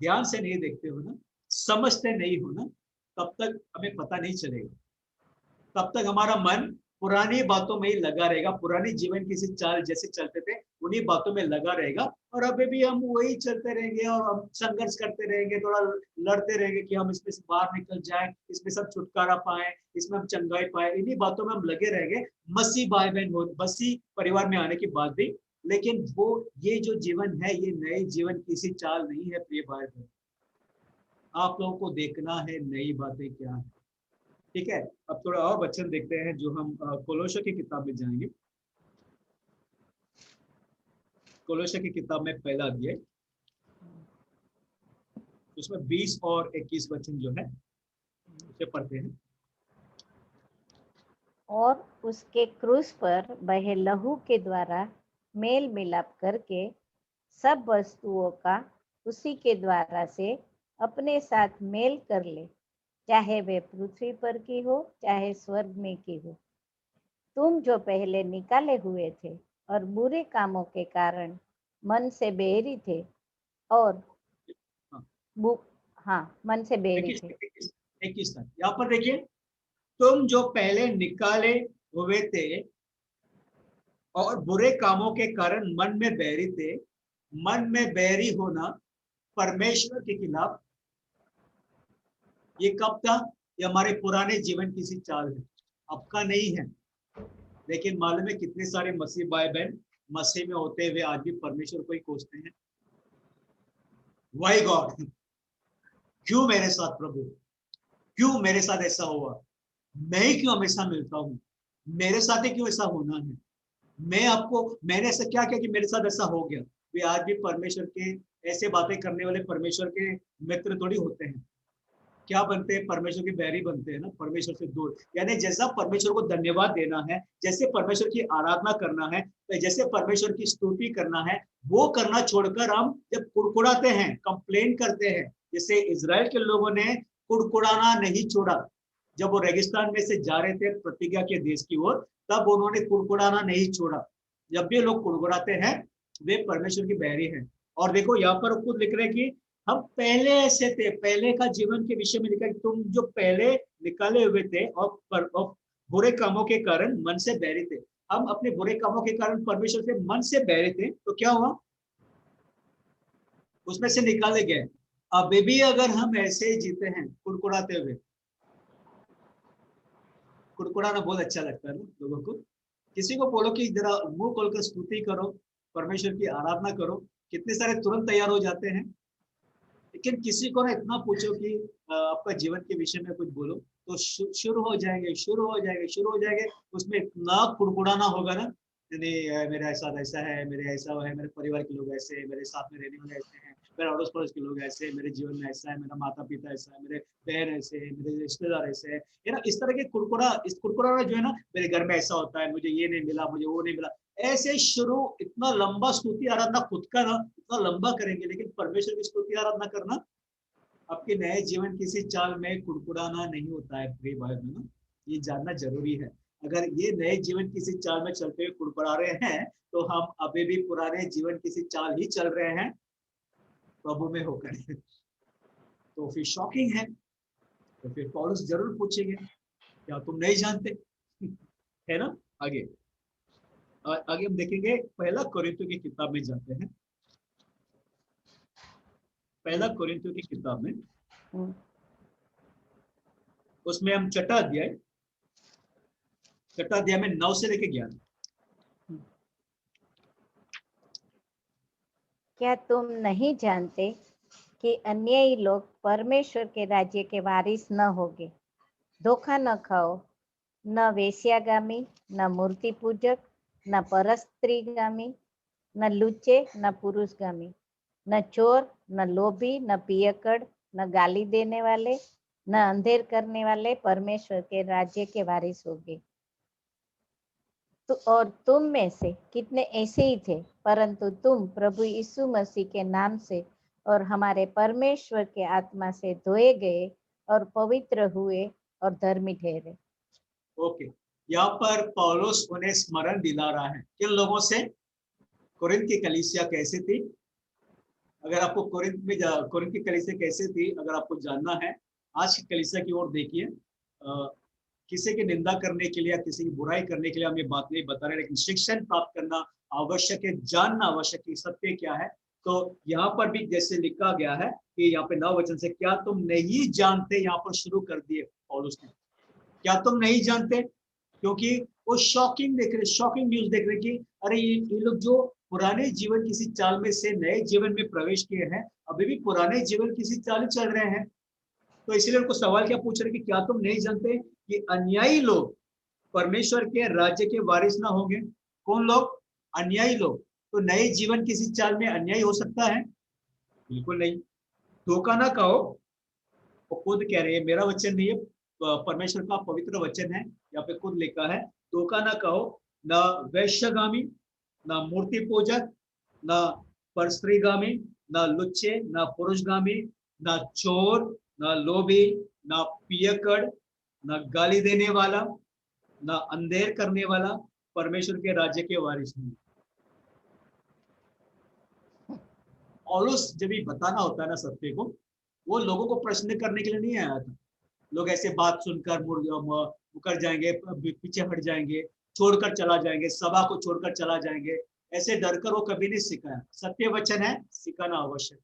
ध्यान से नहीं देखते हो ना, समझते नहीं हो ना, तब तक हमें पता नहीं चलेगा। तब तक हमारा मन पुरानी बातों में ही लगा रहेगा, पुरानी जीवन की सी चाल जैसे चलते थे उन्हीं बातों में लगा रहेगा, और अभी भी हम वही चलते रहेंगे और हम संघर्ष करते रहेंगे, थोड़ा लड़ते रहेंगे कि हम इसमें से बाहर निकल जाएं, इसमें सब छुटकारा पाए, इसमें हम चंगाई पाए। इन्हीं बातों में हम लगे रहेंगे मसीह भाई बहन हो, मसीह परिवार में आने के बाद भी। लेकिन वो ये जो जीवन है, ये नए जीवन की सी चाल नहीं है प्रिय भाई बहन। आप लोगों को देखना है नई बातें क्या है। ठीक है, अब थोड़ा और वचन देखते हैं जो हम कोलोसे की किताब में जाएंगे। कोलोसे की किताब में पहला अध्याय, उसमें 20 और 21 वचन जो है उसे पढ़ते हैं। और उसके क्रूस पर बहे लहू के द्वारा मेल मिलाप करके सब वस्तुओं का उसी के द्वारा से अपने साथ मेल कर ले, चाहे वे पृथ्वी पर की हो चाहे स्वर्ग में की हो। तुम जो पहले निकाले हुए थे और बुरे कामों के कारण मन से बेरी थे और हाँ, हाँ, मन से बेरी 21 थे। 21 तक यहाँ पर देखिए, तुम जो पहले निकाले हुए थे और बुरे कामों के कारण मन में बैरी थे। मन में बैरी होना परमेश्वर के खिलाफ, ये कब था? ये हमारे पुराने जीवन की सी चाल है, अब का नहीं है। लेकिन मालूम है कितने सारे मसीह भाई बहन मसीह में होते हुए आज भी परमेश्वर को ही कोसते हैं। वाई गॉड, क्यों मेरे साथ प्रभु, क्यों मेरे साथ ऐसा हुआ, मैं ही क्यों हमेशा मिलता हूँ, मेरे साथ ही क्यों ऐसा होना है, मैं आपको, मैंने ऐसा क्या किया कि मेरे साथ ऐसा हो गया। वे आज भी परमेश्वर के ऐसे बातें करने वाले परमेश्वर के मित्र थोड़ी होते हैं। क्या बनते हैं? परमेश्वर के बैरी बनते हैं ना, परमेश्वर से दूर। यानी जैसा परमेश्वर को धन्यवाद देना है, जैसे परमेश्वर की आराधना करना है, जैसे परमेश्वर की स्तुति करना है, वो करना छोड़कर हम जब कुड़कुड़ाते हैं, कंप्लेन करते हैं, जैसे इजराइल के लोगों ने कुड़कुड़ाना नहीं छोड़ा। जब वो रेगिस्तान में से जा रहे थे प्रतिज्ञा के देश की ओर, तब उन्होंने कुड़कुड़ाना नहीं छोड़ा। जब भी लोग कुड़कुड़ाते हैं, वे परमेश्वर की बैरी हैं। और देखो यहाँ पर खुद लिख रहे हैं कि हम पहले ऐसे थे, पहले का जीवन के विषय में लिखा कि तुम जो पहले निकाले हुए थे और बुरे कामों के कारण मन से बैरी थे। हम अपने बुरे कामों के कारण परमेश्वर से मन से बैरे थे, तो क्या हुआ? उसमें से निकाले गए। अभी भी अगर हम ऐसे ही जीते हैं कुड़कुड़ाते हुए, कुड़कुड़ाना बहुत अच्छा लगता है ना लोगों को। किसी को बोलो कि जरा मुंह खोलकर स्तुति करो, परमेश्वर की आराधना करो, कितने सारे तुरंत तैयार हो जाते हैं। लेकिन किसी को ना इतना पूछो कि आपका जीवन के विषय में कुछ बोलो, तो शुरू हो जाएंगे, शुरू हो जाएंगे, शुरू हो जाएंगे। उसमें इतना कुड़कुड़ाना होगा ना, नहीं मेरा साथ ऐसा है, मेरे ऐसा है, मेरे परिवार के लोग ऐसे हैं, मेरे साथ में रहने वाले ऐसे हैं, मेरे अड़ोस पड़ोस के लोग ऐसे हैं, मेरे जीवन में ऐसा है, मेरा माता पिता ऐसा है, मेरे बहन ऐसे है, मेरे रिश्तेदार ऐसे है। ये ना इस तरह के कुड़कुड़ा, इस कुड़कुड़ा जो है ना, मेरे घर में ऐसा होता है, मुझे ये नहीं मिला, मुझे वो नहीं मिला, ऐसे शुरू। इतना लंबा स्तुति आराधना खुद का ना इतना लंबा करेंगे, लेकिन परमेश्वर की स्तुति आराधना करना आपके नए जीवन किसी चाल में कुड़कुड़ाना नहीं होता है प्रिय भाई बहनों। ये जानना जरूरी है। अगर ये नए जीवन किसी चाल में चलते हुए कुड़कुड़ा रहे हैं, तो हम अभी भी पुराने जीवन किसी चाल ही चल रहे हैं प्रभु में होकर। तो फिर शॉकिंग है। तो फिर पौलुस जरूर पूछेंगे, क्या तुम नहीं जानते? है ना। आगे आगे हम देखेंगे, पहला कोरिन्थियों की किताब में जाते हैं। पहला कोरिन्थियों की किताब में, उसमें हम छठा अध्याय में 9 से लेके 11। क्या तुम नहीं जानते कि अन्यायी लोग परमेश्वर के राज्य के वारिस न होंगे? धोखा न खाओ, न वेश्यागामी, न मूर्ति पूजक, न परस्त्रीगामी, न लुच्चे, न पुरुषगामी, न चोर, न लोभी, न पियक्कड़, न गाली देने वाले, न अंधेर करने वाले परमेश्वर के राज्य के वारिस होंगे। तो और तुम में से कितने ऐसे ही थे, परंतु तुम प्रभु यीशु मसीह के नाम से और हमारे परमेश्वर के आत्मा से धोए गए और पवित्र हुए और धर्मी ठहरे। ओके, यहाँ पर पौलुस उन्हें स्मरण दिला रहा है किन लोगों से? कुरिन्थ की कलीसिया कैसे थी? अगर आपको कुरिन्थ की कलीसिया कैसे थी अगर आपको जानना है, आज की कलीसिया की ओर देखिए। किसी की निंदा करने के लिए या किसी की बुराई करने के लिए हम ये बात नहीं बता रहे, लेकिन शिक्षण प्राप्त करना आवश्यक है, जानना आवश्यक है सत्य क्या है। तो यहाँ पर भी जैसे लिखा गया है कि यहाँ पे 9 वचन से, क्या तुम नहीं जानते, यहाँ पर शुरू कर दिए पौलुस ने, क्या तुम नहीं जानते? क्योंकि वो शॉकिंग देख रहे, शॉकिंग न्यूज देख रहे कि अरे ये लोग जो पुराने जीवन किसी चाल में से नए जीवन में प्रवेश किए हैं, अभी भी पुराने जीवन किसी चाल चल रहे हैं। तो इसीलिए उनको सवाल क्या पूछ रहे कि क्या तुम नहीं जानते कि अन्यायी लोग परमेश्वर के राज्य के वारिस ना होंगे? कौन लोग? अन्यायी लोग। तो नए जीवन किसी चाल में अन्यायी हो सकता है? बिल्कुल नहीं। धोखा ना कहो, वो खुद कह रहे हैं, मेरा वचन नहीं है, परमेश्वर का पवित्र वचन है, यहाँ पे खुद लिखा है, धोखा ना कहो, न वैश्यगामी, न मूर्ति पूजक, न परस्त्रीगामी, न लुच्चे, न पुरुषगामी, न चोर, न लोभी, न पियक्कड़, न गाली देने वाला, न अंधेर करने वाला परमेश्वर के राज्य के वारिस नहीं। पौलुस जब भी बताना होता है ना सत्य को, वो लोगों को प्रश्न करने के लिए नहीं आया था। लोग ऐसे बात सुनकर मुकर जाएंगे, पीछे हट जाएंगे, छोड़कर चला जाएंगे, सभा को छोड़कर चला जाएंगे, ऐसे डरकर वो कभी नहीं सिखाया। सत्य वचन है, सिखाना आवश्यक।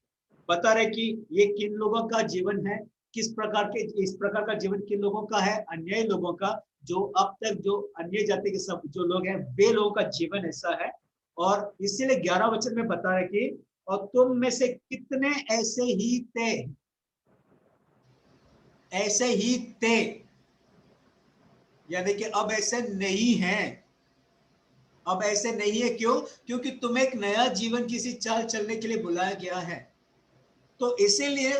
बता रहे कि ये किन लोगों का जीवन है, किस प्रकार के, इस प्रकार का जीवन किन लोगों का है? अन्यायी लोगों का, जो अब तक जो अन्य जाति के सब जो लोग हैं, वे लोगों का जीवन ऐसा है। और इसीलिए 11 वचन में बता रहे कि और तुम में से कितने ऐसे ही थे, ऐसे ही थे, यानी कि अब ऐसे नहीं है। अब ऐसे नहीं है, क्यों? क्योंकि तुम्हें एक नया जीवन किसी चाल चलने के लिए बुलाया गया है। तो इसीलिए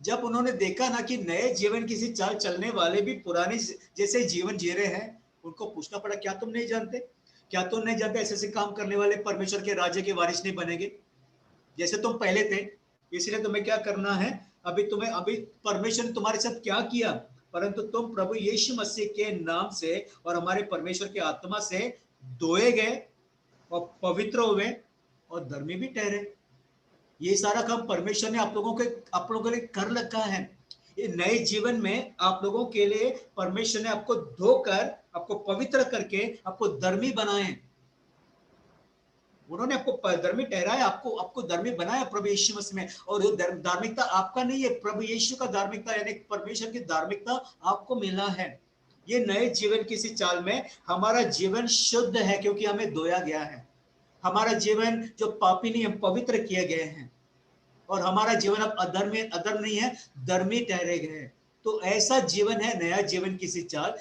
जब उन्होंने देखा ना कि नए जीवन किसी चाल चलने वाले भी पुराने जैसे जीवन जी रहे हैं, उनको पूछना पड़ा, क्या तुम नहीं जानते? क्या तुम नहीं जानते ऐसे ऐसे काम करने वाले परमेश्वर के राज्य के वारिस नहीं बनेंगे जैसे तुम पहले थे? इसलिए तुम्हें क्या करना है, अभी परमेश्वर ने तुम्हारे साथ क्या किया, परंतु तुम प्रभु यीशु मसीह के नाम से और हमारे परमेश्वर के आत्मा से धोए गए और पवित्र हुए और धर्मी भी ठहरे। ये सारा काम परमेश्वर ने आप लोगों के लिए कर रखा है। ये नए जीवन में आप लोगों के लिए परमेश्वर ने आपको धोकर, आपको पवित्र करके, आपको धर्मी बनाए। उन्होंने आपको धर्मी ठहराया, आपको धर्मी बनाया प्रभु यीशु मसीह में। और धार्मिकता आपका नहीं है, प्रभु यीशु का धार्मिकता, यानी परमेश्वर की धार्मिकता आपको मिला है। ये नए जीवन किसी चाल में हमारा जीवन शुद्ध है, क्योंकि हमें धोया गया है। हमारा जीवन जो पापी नहीं, हम पवित्र किए गए हैं। और हमारा जीवन अब अधर्म नहीं है, धर्मी ठहरे गए। तो ऐसा जीवन है, नया जीवन किसी चाल।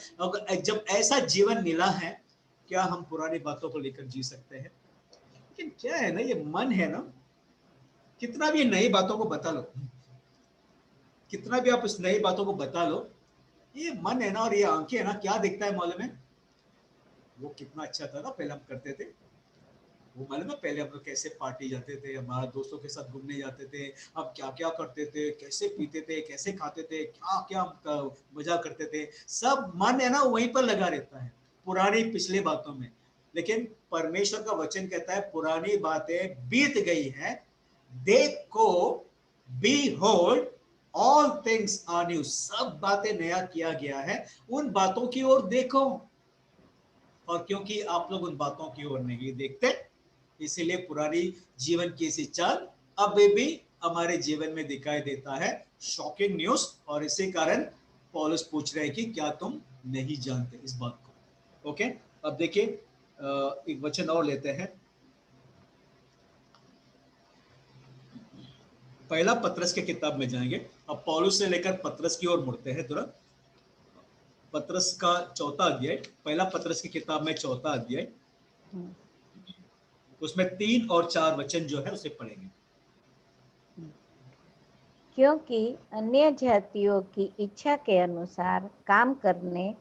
जब ऐसा जीवन मिला है, क्या हम पुरानी बातों को लेकर जी सकते हैं? लेकिन क्या है ना, ये मन है ना, कितना भी नई बातों को बता लो, कितना भी आप उस नई बातों को बता लो, ये मन है ना और ये आंखें है ना, क्या दिखता है मालूम है? वो कितना अच्छा था ना पहले हम करते थे। वो मालूम है पहले हम लोग कैसे पार्टी जाते थे, हमारे दोस्तों के साथ घूमने जाते थे, हम क्या क्या करते थे, कैसे पीते थे, कैसे खाते थे, क्या क्या मजा करते थे। सब मन है ना वहीं पर लगा रहता है, पुरानी पिछली बातों में। लेकिन परमेश्वर का वचन कहता है पुरानी बातें बीत गई हैं, देखो, behold, all things are new, सब बातें नया किया गया है, उन बातों की ओर देखो। और क्योंकि आप लोग उन बातों की ओर नहीं देखते, इसीलिए पुरानी जीवन की सी चाल अभी भी हमारे जीवन में दिखाई देता है। Shocking news. और इसी कारण पौलुस पूछ रहे हैं कि क्या तुम नहीं जानते इस बात को? ओके, अब देखिए एक वचन और लेते हैं। पहला पत्रस के किताब में जाएंगे। अब पौलुस से लेकर पत्रस की ओर मुड़ते हैं तुरंत। पत्रस का 4था अध्याय, पहला पत्रस की किताब में 4था अध्याय, उसमें 3 और 4 वचन जो है उसे पढ़ेंगे। क्योंकि अन्य जातियों की इच्छा के अनुसार काम करने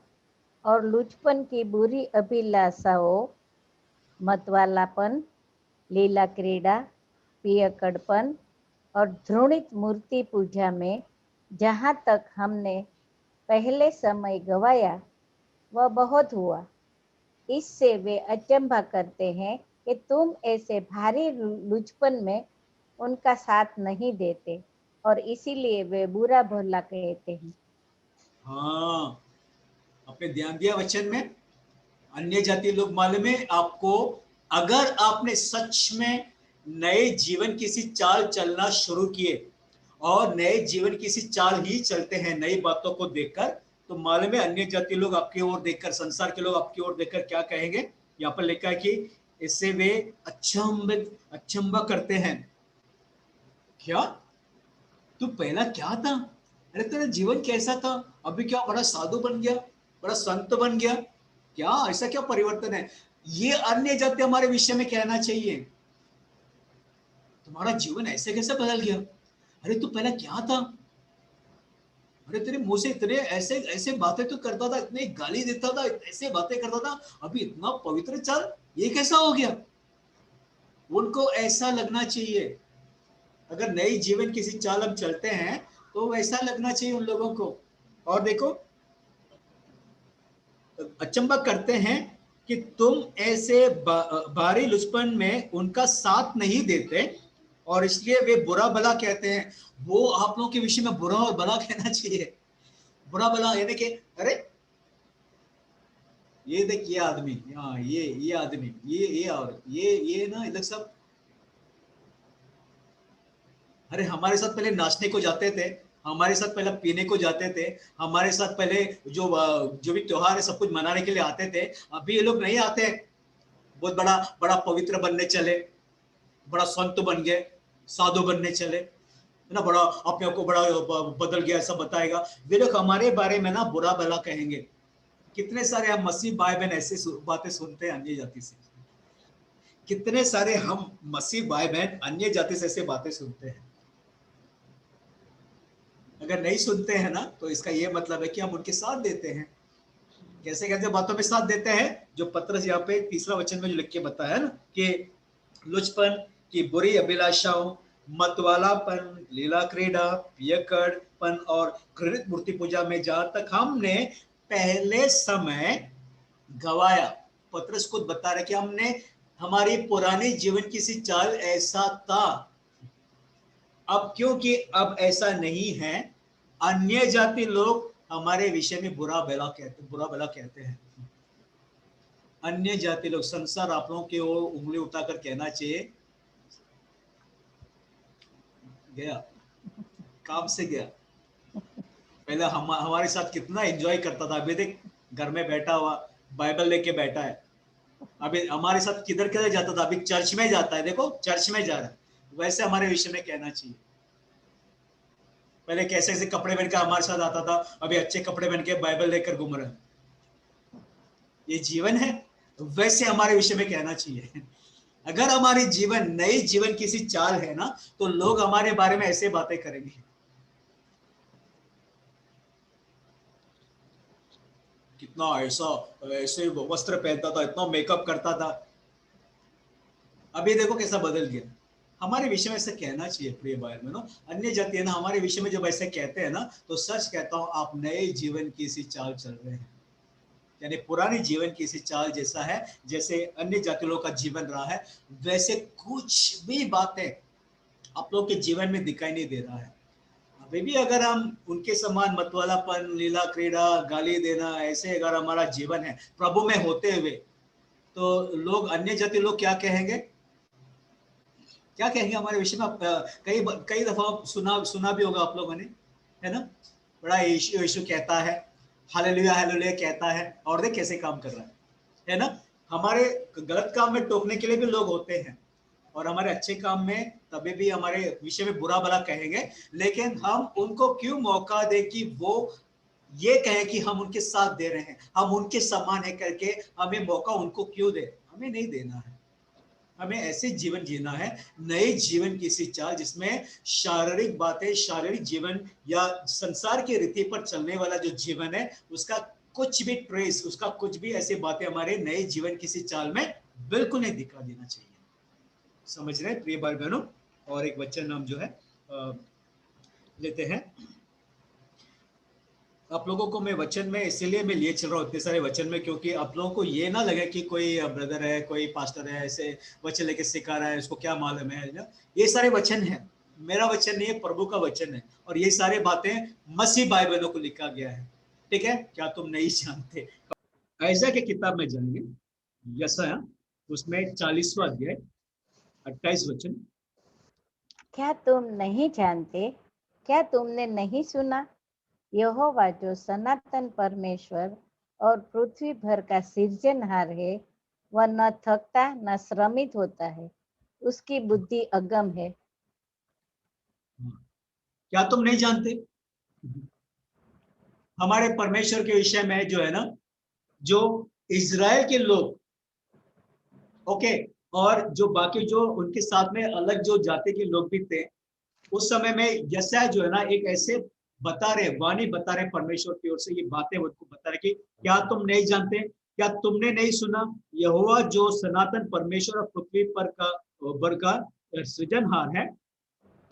और लुचपन की बुरी अभिलाषाओं, मतवालापन, लीला क्रीड़ा, पियक्कड़पन और घृणित मूर्ति पूजा में जहाँ तक हमने पहले समय गवाया वह बहुत हुआ। इससे वे अचंभा करते हैं कि तुम ऐसे भारी लुचपन में उनका साथ नहीं देते और इसीलिए वे बुरा भला कहते हैं। हाँ, आपने ध्यान दिया वचन में, अन्य जाति लोग मालूम है आपको, अगर आपने सच में नए जीवन किसी चाल चलना शुरू किए और नए जीवन किसी चाल ही चलते हैं नई बातों को देखकर, तो मालूम है अन्य जाति लोग आपकी ओर देखकर, संसार के लोग आपकी ओर देखकर क्या कहेंगे? यहाँ पर लिखा है कि इससे वे अचंभा करते हैं। क्या तू पहला क्या था? अरे तेरा जीवन कैसा था? अभी क्या बड़ा साधु बन गया, बड़ा संत बन गया? क्या ऐसा क्या परिवर्तन है? ये अन्य जाति हमारे विषय में कहना चाहिए, तुम्हारा जीवन ऐसे कैसे बदल गया? अरे तू पहला क्या था? अरे तेरे मुंह से इतने ऐसे ऐसे बातें तो करता था, इतने गाली देता था, ऐसे बातें करता था, अभी इतना पवित्र चल, ये कैसा हो गया? उनको ऐसा लगना चाहिए। अगर नई जीवन किसी चाल हम चलते हैं तो वैसा लगना चाहिए उन लोगों को। और देखो, अचंबा करते हैं कि तुम ऐसे भारी लुचपन में उनका साथ नहीं देते और इसलिए वे बुरा भला कहते हैं। वो आप लोगों के विषय में बुरा और भला कहना चाहिए। बुरा भला यानी कि अरे ये देख ये आदमी, हाँ ये आदमी, ये और ये ना ये लोग सब, अरे हमारे साथ पहले नाचने को जाते थे, हमारे साथ पहले पीने को जाते थे, हमारे साथ पहले जो भी त्योहार है सब कुछ मनाने के लिए आते थे। अभी ये लोग नहीं आते, बहुत बड़ा बड़ा पवित्र बनने चले, बड़ा संत बन गए, साधु बनने चले, है ना, बड़ा अपने आप को बड़ा बदल गया ऐसा बताएगा। वे लोग हमारे बारे में ना बुरा भला कहेंगे। कितने सारे हम मसीह भाई बहन ऐसे बातें सुनते हैं अन्य जाति से, कितने सारे हम मसीह भाई बहन अन्य जाति से ऐसे बातें सुनते हैं। अगर नहीं सुनते हैं ना तो इसका ये मतलब है कि हम उनके साथ देते हैं। कैसे कैसे बातों में साथ देते हैं, जो पत्रस यहाँ पे तीसरा वचन में जो लिख के बताया है ना, कि लुचपन की बुरी अभिलाषाओं, मतवालापन, लीला क्रीड़ा, पियक्कड़पन और घृणित मूर्ति पूजा में जहां तक हमने पहले समय गवाया। पत्रस खुद बता रहे कि हमने, हमारी पुरानी जीवन की सी चाल ऐसा था, अब क्योंकि अब ऐसा नहीं है, अन्य जाति लोग हमारे विषय में बुरा भला कहते हैं। अन्य जाति लोग, संसार आप लोगों की ओर उंगली उठाकर कहना चाहिए, गया काम से गया। पहले हमारे साथ कितना एंजॉय करता था, अभी देख घर में बैठा हुआ बाइबल लेके बैठा है। अभी हमारे साथ किधर किधर जाता था, अभी चर्च में जाता है, देखो चर्च में जा रहा है। वैसे हमारे विषय में कहना चाहिए, पहले कैसे कैसे कपड़े पहन कर हमारे साथ आता था, अभी अच्छे कपड़े पहन के बाइबल लेकर घूम रहा है। ये जीवन है? वैसे हमारे विषय में कहना चाहिए। अगर हमारी जीवन नई जीवन किसी चाल है ना, तो लोग हमारे बारे में ऐसे बातें करेंगे। कितना ऐसा ऐसे वस्त्र पहनता था, इतना मेकअप करता था, अभी देखो कैसा बदल गया। हमारे विषय में ऐसे कहना चाहिए प्रिय भाई बहनों। अन्य जाति है ना हमारे विषय में जब ऐसे कहते हैं ना, तो सच कहता हूं आप नए जीवन की सी चाल चल रहे हैं, यानी पुरानी जीवन की सी चाल जैसा है, जैसे अन्य जाति लोगों का जीवन रहा है, वैसे कुछ भी बातें आप लोग के जीवन में दिखाई नहीं दे रहा है। अभी भी अगर हम उनके समान मतवालापन, लीला क्रीड़ा, गाली देना, ऐसे अगर हमारा जीवन है प्रभु में होते हुए, तो लोग, अन्य जाति लोग क्या कहेंगे? क्या कहेंगे हमारे विषय में? कई कई दफा सुना भी होगा आप लोगों ने, है ना, बड़ा यीशु यीशु कहता है, हालेलुया हालेलुया कहता है, और देख कैसे काम कर रहा है ना। हमारे गलत काम में टोकने के लिए भी लोग होते हैं, और हमारे अच्छे काम में तभी भी हमारे विषय में बुरा भला कहेंगे, लेकिन हम उनको क्यों मौका दे कि वो ये कहें कि हम उनके साथ दे रहे हैं, हम उनके समान है करके हमें मौका उनको क्यों दे? हमें नहीं देना है। हमें ऐसे जीवन जीना है, नए जीवन की सी चाल जिसमें शारीरिक बातें, शारीरिक जीवन या संसार की रीति पर चलने वाला जो जीवन है उसका कुछ भी ट्रेस, उसका कुछ भी ऐसी बातें हमारे नए जीवन की सी चाल में बिल्कुल नहीं दिखा देना चाहिए। समझ रहे हैं प्रिय भाई बहनों? और एक वचन हम जो है लेते हैं। आप लोगों को मैं वचन में इसीलिए मैं लिए चल रहा हूँ इतने सारे वचन में, क्योंकि आप लोगों को ये ना लगे कि कोई ब्रदर है, कोई पास्टर है, ऐसे वचन लेके सिखा रहा है, उसको क्या मालूम है ना। ये सारे वचन है, मेरा वचन नहीं है, प्रभु का वचन है, और ये सारे बातें मसीह भाई बहनों को लिखा गया है। ठीक है, क्या तुम नहीं जानते? ऐसा की किताब में जाएंगे, यशायाह, उसमें 40वां अध्याय 28 वचन। क्या तुम नहीं जानते, क्या तुमने नहीं सुना? यहोवा जो सनातन परमेश्वर और पृथ्वी भर का सृजनहार है, वह न थकता न श्रमित होता है, उसकी बुद्धि अगम है। क्या तुम नहीं जानते? हमारे परमेश्वर के विषय में जो है ना, जो इज़राइल के लोग, ओके, और जो बाकी जो उनके साथ में अलग जो जाति के लोग भी थे, उस समय में यशायाह जो है ना एक ऐसे बता रहे, वाणी बता रहे परमेश्वर की ओर से, ये बातें उनको बता रहे कि क्या तुम नहीं जानते, क्या तुमने नहीं सुना? यहोवा जो सनातन परमेश्वर और पृथ्वी पर का भर का सृजनहार है,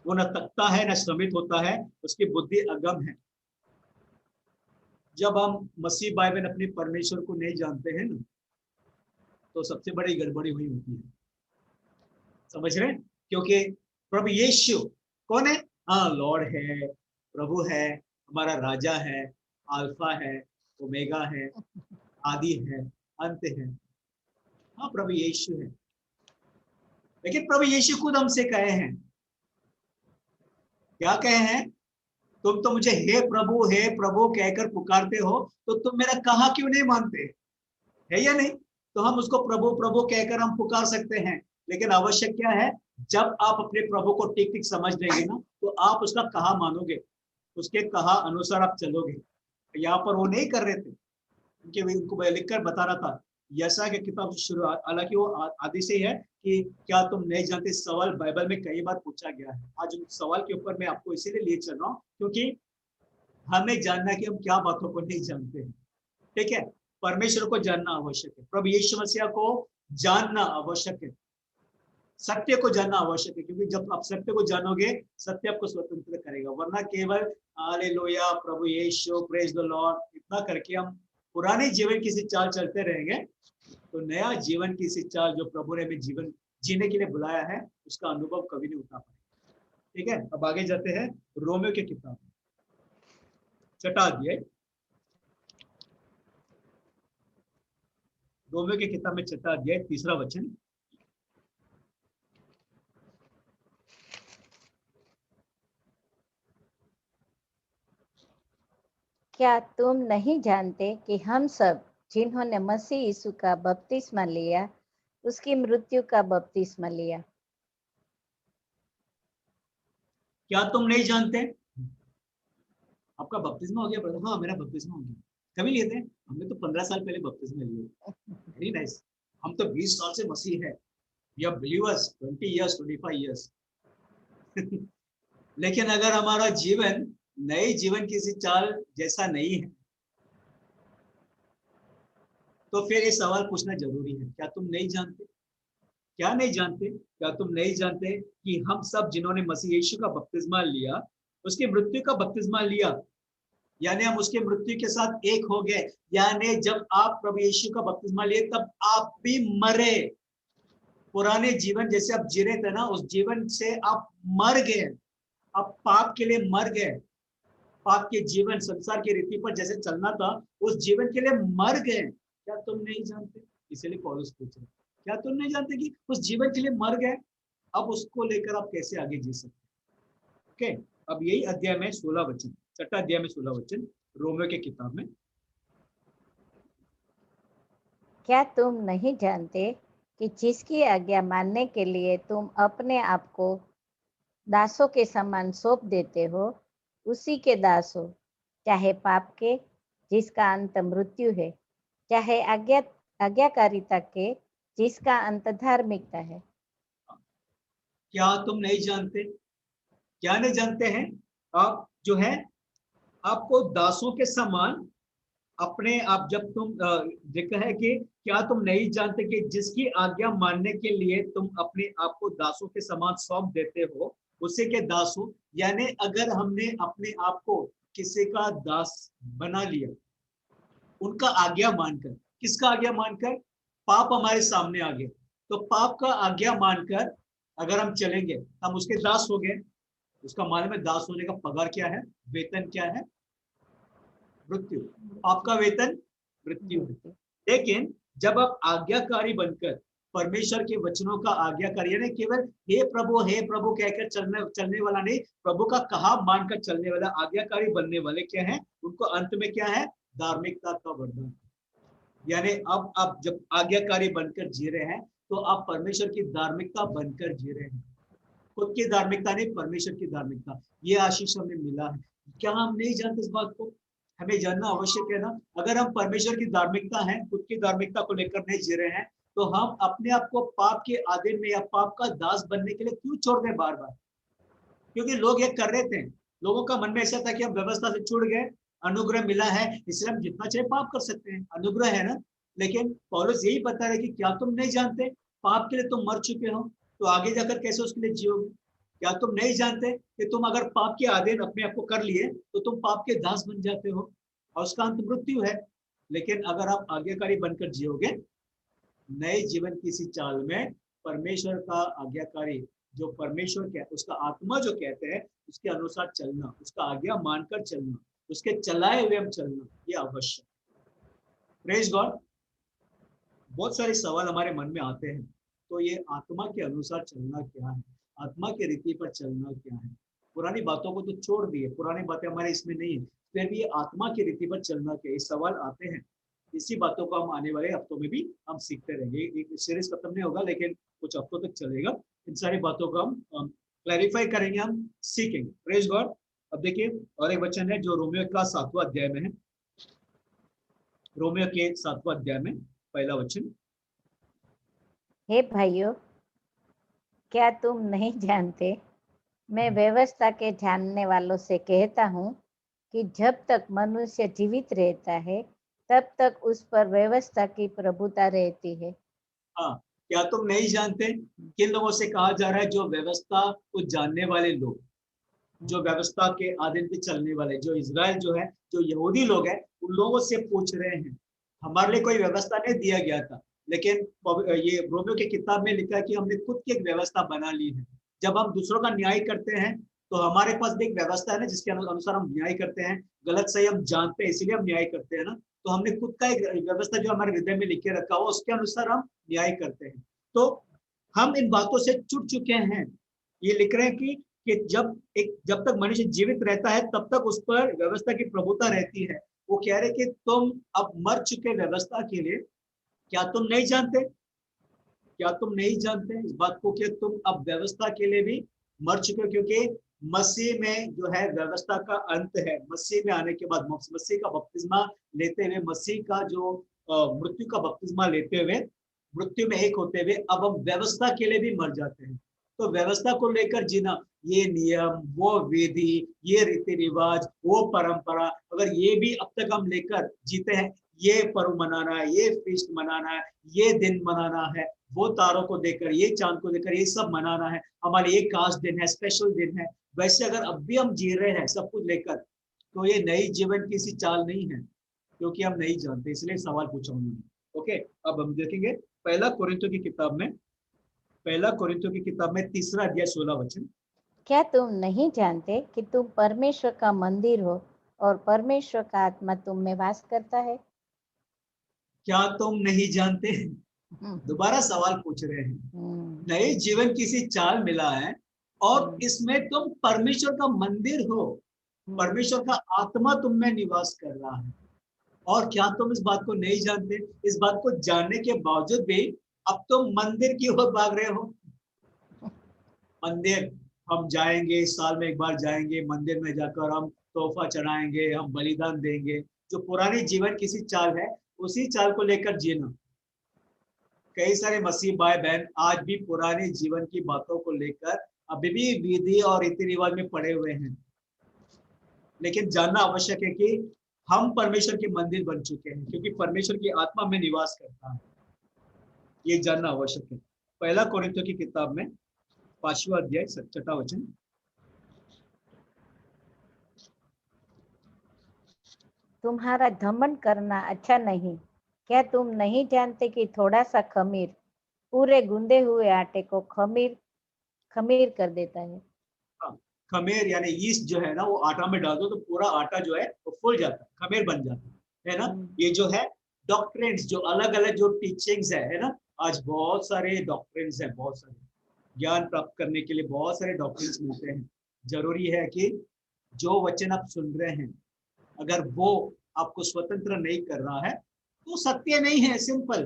वो न थकता है न श्रमित होता है, उसकी बुद्धि अगम है। जब हम मसीह भाई बहन अपने परमेश्वर को नहीं जानते हैं ना, तो सबसे बड़ी गड़बड़ी हुई होती है। समझ रहे हैं? क्योंकि प्रभु यीशु कौन है? हाँ, लॉर्ड है, प्रभु है, हमारा राजा है, अल्फा है, ओमेगा है, आदि है, अंत है। हाँ, प्रभु यीशु है। लेकिन प्रभु यीशु खुद हमसे कहे हैं, क्या कहे हैं? तुम तो मुझे हे प्रभु कहकर पुकारते हो, तो तुम मेरा कहा क्यों नहीं मानते? है या नहीं? तो हम उसको प्रभु प्रभु कहकर हम पुकार सकते हैं, लेकिन आवश्यक क्या है? जब आप अपने प्रभु को ठीक ठीक समझ लेंगे ना, तो आप उसका कहा मानोगे, उसके कहा अनुसार आप चलोगे। यहाँ पर वो नहीं कर रहे थे, उनके उनको लिखकर बता रहा था। यशायाह की किताब से शुरू, हालांकि वो आदि से ही है कि क्या तुम नहीं जानते, सवाल बाइबल में कई बार पूछा गया है। आज उस सवाल के ऊपर मैं आपको इसीलिए लिए चल रहा हूँ, क्योंकि हमें जानना है कि हम क्या बातों को नहीं जानते हैं। ठीक है, परमेश्वर को जानना आवश्यक है, प्रभु यीशु मसीह को जानना आवश्यक है, सत्य को जानना आवश्यक है, क्योंकि जब आप सत्य को जानोगे, सत्य आपको स्वतंत्र करेगा। वरना केवल हालेलुया, प्रभु यीशु, प्रेज द लॉर्ड, इतना करके हम पुराने जीवन की सी चाल चलते रहेंगे, तो नया जीवन की सी चाल जो प्रभु ने हमें जीवन जीने के लिए बुलाया है, उसका अनुभव कभी नहीं उठा पाएंगे। ठीक है, अब आगे जाते हैं रोमियो की किताब, 6वां अध्याय। रोमियो की किताब में 6वां अध्याय 3रा वचन। क्या तुम नहीं जानते कि हम सब जिन्होंने मसीह यीशु का बपतिस्मा लिया, उसकी मृत्यु का बपतिस्मा लिया? क्या तुम नहीं जानते? आपका बपतिस्मा हो गया ब्रदर? हाँ, मेरा बपतिस्मा हो गया। कभी लिए थे? हमने तो 15 साल पहले बपतिस्मा लिए। Very nice. हम तो 20 साल से मसीह है। We are believers 20 years, 25 years. लेकिन अगर हमारा जीवन नए जीवन किसी चाल जैसा नहीं है, तो फिर ये सवाल पूछना जरूरी है, क्या तुम नहीं जानते? क्या नहीं जानते? क्या तुम नहीं जानते कि हम सब जिन्होंने मसीह यीशु का बपतिस्मा लिया, उसकी मृत्यु का बपतिस्मा लिया, यानी हम उसके मृत्यु के साथ एक हो गए। यानी जब आप प्रभु यीशु का बपतिस्मा लिए, तब आप भी मरे। पुराने जीवन जैसे आप जी रहे थे ना, उस जीवन से आप मर गए। आप पाप के लिए मर गए। पाप के जीवन, संसार की रीति पर जैसे चलना था, उस जीवन के लिए मर गए। क्या तुम नहीं जानते? इसलिए पौलुस पूछ रहे, क्या तुम नहीं जानते कि उस जीवन के लिए मर गए? अब उसको लेकर आप कैसे आगे जी सकते? ओके, अब यही अध्याय में 16 वचन, 6वां अध्याय में 16 वचन, रोमियो की किताब में। क्या तुम नहीं जानते कि जिसकी आज्ञा मानने के लिए तुम अपने आप को दासों के समान सौंप देते हो, उसी के दास हो, चाहे पाप के जिसका अंत मृत्यु है, चाहे आज्ञाकारिता के जिसका अंत धार्मिकता है। क्या तुम नहीं जानते? क्या नहीं जानते हैं? आप जो है आपको दासों के समान अपने आप, जब तुम देखा है कि क्या तुम नहीं जानते कि जिसकी आज्ञा मानने के लिए तुम अपने आप को दासों के समान सौंप देते हो, उसे के दास हो। यानी अगर हमने अपने आप को किसी का दास बना लिया, उनका आज्ञा मानकर, किसका आज्ञा मानकर? पाप हमारे सामने आ गए, तो पाप का आज्ञा मानकर अगर हम चलेंगे, हम उसके दास हो गए। उसका मालूम है दास होने का पगार क्या है, वेतन क्या है? मृत्यु। आपका वेतन मृत्यु है। लेकिन जब आप आज्ञाकारी बनकर परमेश्वर के वचनों का आज्ञाकारी, यानी केवल हे प्रभु कहकर चलने वाला नहीं, प्रभु का कहा मानकर चलने वाला आज्ञाकारी बनने वाले क्या है? उनको अंत में क्या है? धार्मिकता का वरदान। यानी अब आप जब आज्ञाकारी बनकर जी रहे हैं, तो आप परमेश्वर की धार्मिकता बनकर जी रहे हैं। खुद की धार्मिकता नहीं, परमेश्वर की धार्मिकता। ये आशीष हमें मिला है। क्या हम नहीं जानते इस बात को? हमें जानना आवश्यक है ना। अगर हम परमेश्वर की धार्मिकता है, खुद की धार्मिकता को लेकर नहीं जी रहे हैं, तो हम अपने आप को पाप के आधीन में या पाप का दास बनने के लिए क्यों छोड़ दें बार बार? क्योंकि लोग ये कर रहे थे। लोगों का मन में ऐसा था कि हम व्यवस्था से छूट गए, अनुग्रह मिला है, इसलिए हम जितना चाहे पाप कर सकते हैं, अनुग्रह है ना। लेकिन पौलुस यही बता रहे कि क्या तुम नहीं जानते, पाप के लिए तुम मर चुके हो, तो आगे जाकर कैसे उसके लिए जियोगे? क्या तुम नहीं जानते कि तुम अगर पाप के अधीन अपने आप को कर लिए, तो तुम पाप के दास बन जाते हो और उसका अंत मृत्यु है। लेकिन अगर आप आज्ञाकारी बनकर जियोगे, नए जीवन की इसी चाल में, परमेश्वर का आज्ञाकारी, जो परमेश्वर क्या, उसका आत्मा जो कहते हैं, उसके अनुसार चलना, उसका आज्ञा मानकर चलना, उसके चलाए हुए हम चलना, ये आवश्यक। Praise God. बहुत सारे सवाल हमारे मन में आते हैं, तो ये आत्मा के अनुसार चलना क्या है, आत्मा के रीति पर चलना क्या है? पुरानी बातों को तो छोड़ दिए, पुरानी बातें हमारे इसमें नहीं है, फिर भी ये आत्मा की रीति पर चलना क्या है, ये सवाल आते हैं। इसी बातों को हम आने वाले हफ्तों में भी हम सीखते रहेंगे। एक सीरीज खत्म नहीं होगा, लेकिन कुछ हफ्तों तक चलेगा। इन सारी बातों को हम क्लैरिफाई करेंगे, हम सीखेंगे। Praise God. अब देखिए और एक वचन है जो रोमियो का 7वां अध्याय में है। रोमियो के 7वां अध्याय में पहला वचन। हे भाइयों, क्या तुम नहीं जानते, मैं व्यवस्था के जानने वालों से कहता हूँ कि जब तक मनुष्य जीवित रहता है, तब तक उस पर व्यवस्था की प्रभुता रहती है। हाँ, क्या तुम नहीं जानते? किन लोगों से कहा जा रहा है? जो व्यवस्था को जानने वाले लोग, जो व्यवस्था के अधीन पे चलने वाले, जो इजराइल जो है, जो यहूदी लोग हैं, उन लोगों से पूछ रहे हैं। हमारे लिए कोई व्यवस्था नहीं दिया गया था, लेकिन ये रोमियो की किताब में लिखा है कि हमने खुद की एक व्यवस्था बना ली है। जब हम दूसरों का न्याय करते हैं, तो हमारे पास भी एक व्यवस्था है ना, जिसके अनुसार हम न्याय करते हैं। गलत सही हम जानते हैं, इसीलिए हम न्याय करते हैं ना। तो हमने खुद का एक व्यवस्था जो हमारे हृदय में लिख के रखा हुआ, उसके अनुसार हम न्याय करते हैं। तो हम इन बातों से छूट चुके हैं। ये लिख रहे हैं कि जब तक मनुष्य जीवित रहता है, तब तक उस पर व्यवस्था की प्रभुता रहती है। वो कह रहे कि तुम अब मर चुके व्यवस्था के लिए, क्या तुम नहीं जानते? क्या तुम नहीं जानते इस बात को कि तुम अब व्यवस्था के लिए भी मर चुके हो? क्योंकि मसीह में जो है व्यवस्था का अंत है। मसीह में आने के बाद, मसीह का बपतिस्मा लेते हुए, मसीह का जो मृत्यु का बपतिस्मा लेते हुए, मृत्यु में एक होते हुए, अब हम व्यवस्था के लिए भी मर जाते हैं। तो व्यवस्था को लेकर जीना, ये नियम, वो विधि, ये रीति रिवाज, वो परंपरा, अगर ये भी अब तक हम लेकर जीते हैं, ये पर्व मनाना है, ये फीस्ट मनाना है, ये दिन मनाना है, वो तारों को देखकर, ये चांद को देखकर, ये सब मनाना है, हमारे ये खास दिन है, स्पेशल दिन है, वैसे अगर अब भी हम जी रहे हैं सब कुछ लेकर, तो ये नई जीवन की सी चाल नहीं है, क्योंकि हम नहीं जानते, इसलिए सवाल पूछा उन्होंने। ओके, अब हम देखेंगे पहला कोरिन्थियों की किताब में, पहला कोरिन्थियों की किताब में 3 अध्याय 16 वचन। क्या तुम नहीं जानते कि तुम परमेश्वर का मंदिर हो और परमेश्वर का आत्मा तुम में वास करता है? क्या तुम नहीं जानते? दोबारा सवाल पूछ रहे हैं। नए जीवन किसी चाल मिला है, और इसमें तुम परमेश्वर का मंदिर हो, परमेश्वर का आत्मा तुम में निवास कर रहा है। और क्या तुम इस बात को नहीं जानते? इस बात को जानने के बावजूद भी अब तुम मंदिर की ओर भाग रहे हो। मंदिर हम जाएंगे, साल में एक बार जाएंगे मंदिर में, जाकर हम तोहफा चढ़ाएंगे, हम बलिदान देंगे। जो पुरानी जीवन किसी चाल है, उसी चाल को लेकर जीना। कई सारे मसीह भाई बहन आज भी पुराने जीवन की बातों को लेकर अभी भी विधि और रीति रिवाज में पड़े हुए हैं। लेकिन जानना आवश्यक है कि हम परमेश्वर के मंदिर बन चुके हैं, क्योंकि परमेश्वर की आत्मा में निवास करता है। ये जानना आवश्यक है। पहला कोरिन्थियों की किताब में 5वां अध्याय 6वां वचन। तुम्हारा घमंड करना अच्छा नहीं। क्या तुम नहीं जानते कि थोड़ा सा खमीर पूरे गूंदे हुए आटे को खमीर खमीर कर देता है। हाँ, खमीर यानी यीस्ट जो है ना, वो आटा में डाल दो तो पूरा आटा जो है वो फूल जाता है, खमीर बन जाता है ना। ये जो है डॉक्ट्रिन्स, जो अलग अलग जो टीचिंग्स है ना, आज बहुत सारे डॉक्ट्रिन्स है, बहुत सारे ज्ञान प्राप्त करने के लिए बहुत सारे डॉक्ट्रिन्स मिलते हैं। जरूरी है कि जो वचन आप सुन रहे हैं, अगर वो आपको स्वतंत्र नहीं कर रहा है तो सत्य नहीं है, सिंपल।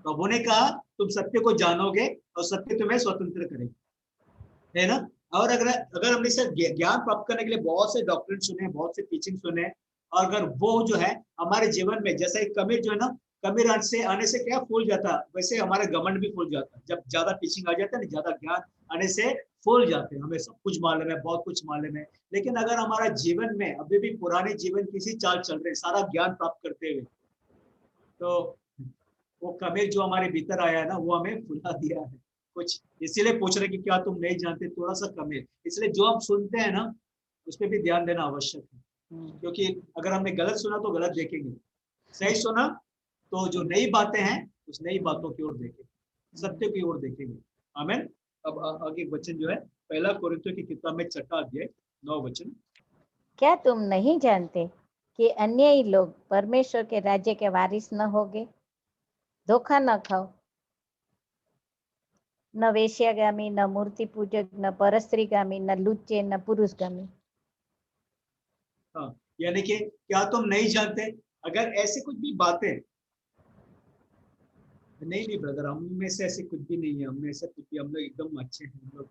प्रभु ने कहा तुम सत्य को जानोगे और सत्य तुम्हें स्वतंत्र करेगा, है ना। और अगर अगर हमने सिर्फ ज्ञान प्राप्त करने के लिए बहुत से डॉक्ट्रिन सुने, बहुत से टीचिंग सुने, और अगर वो जो है हमारे जीवन में, जैसे एक कमीर जो है ना, कमीर आने से क्या फूल जाता है, वैसे हमारा घमंड भी फूल जाता है। जब ज्यादा टीचिंग आ जाता है ना, ज्यादा ज्ञान आने से फूल जाते हैं, हमें सब कुछ मालूम है, बहुत कुछ मालूम है। लेकिन अगर हमारा जीवन में अभी भी पुराने जीवन किसी चाल चल रहे, सारा ज्ञान प्राप्त करते हुए, तो वो कमीर जो हमारे भीतर आया है ना, वो हमें फुला दिया है कुछ। इसीलिए पूछ रहे कि क्या तुम नहीं जानते, थोड़ा सा कमीर। इसलिए जो हम सुनते हैं ना, उस पर भी ध्यान देना आवश्यक है, क्योंकि अगर हमने गलत सुना तो गलत देखेंगे, सही सुना तो जो नई बातें हैं उस नई बातों की ओर देखेंगे, सत्य की ओर देखेंगे। आमीन। अब आगे वचन जो है, पहला कोरिन्थियों की किताब में 6वां अध्याय 9 वचन। क्या तुम नहीं जानते कि अन्यायी लोग परमेश्वर के राज्य के वारिस न होंगे। धोखा न खाओ। न वेश्यागामी, न मूर्ति पूजक, न परस्त्रीगामी, न लुच्चे, न पुरुषगामी। हाँ, यानी कि क्या तुम नहीं जानते, अगर ऐसे कुछ भी बातें, नहीं ब्रदर, हम में से ऐसे कुछ भी नहीं है, हम में से कुछ भी, हम लोग एकदम अच्छे हैं,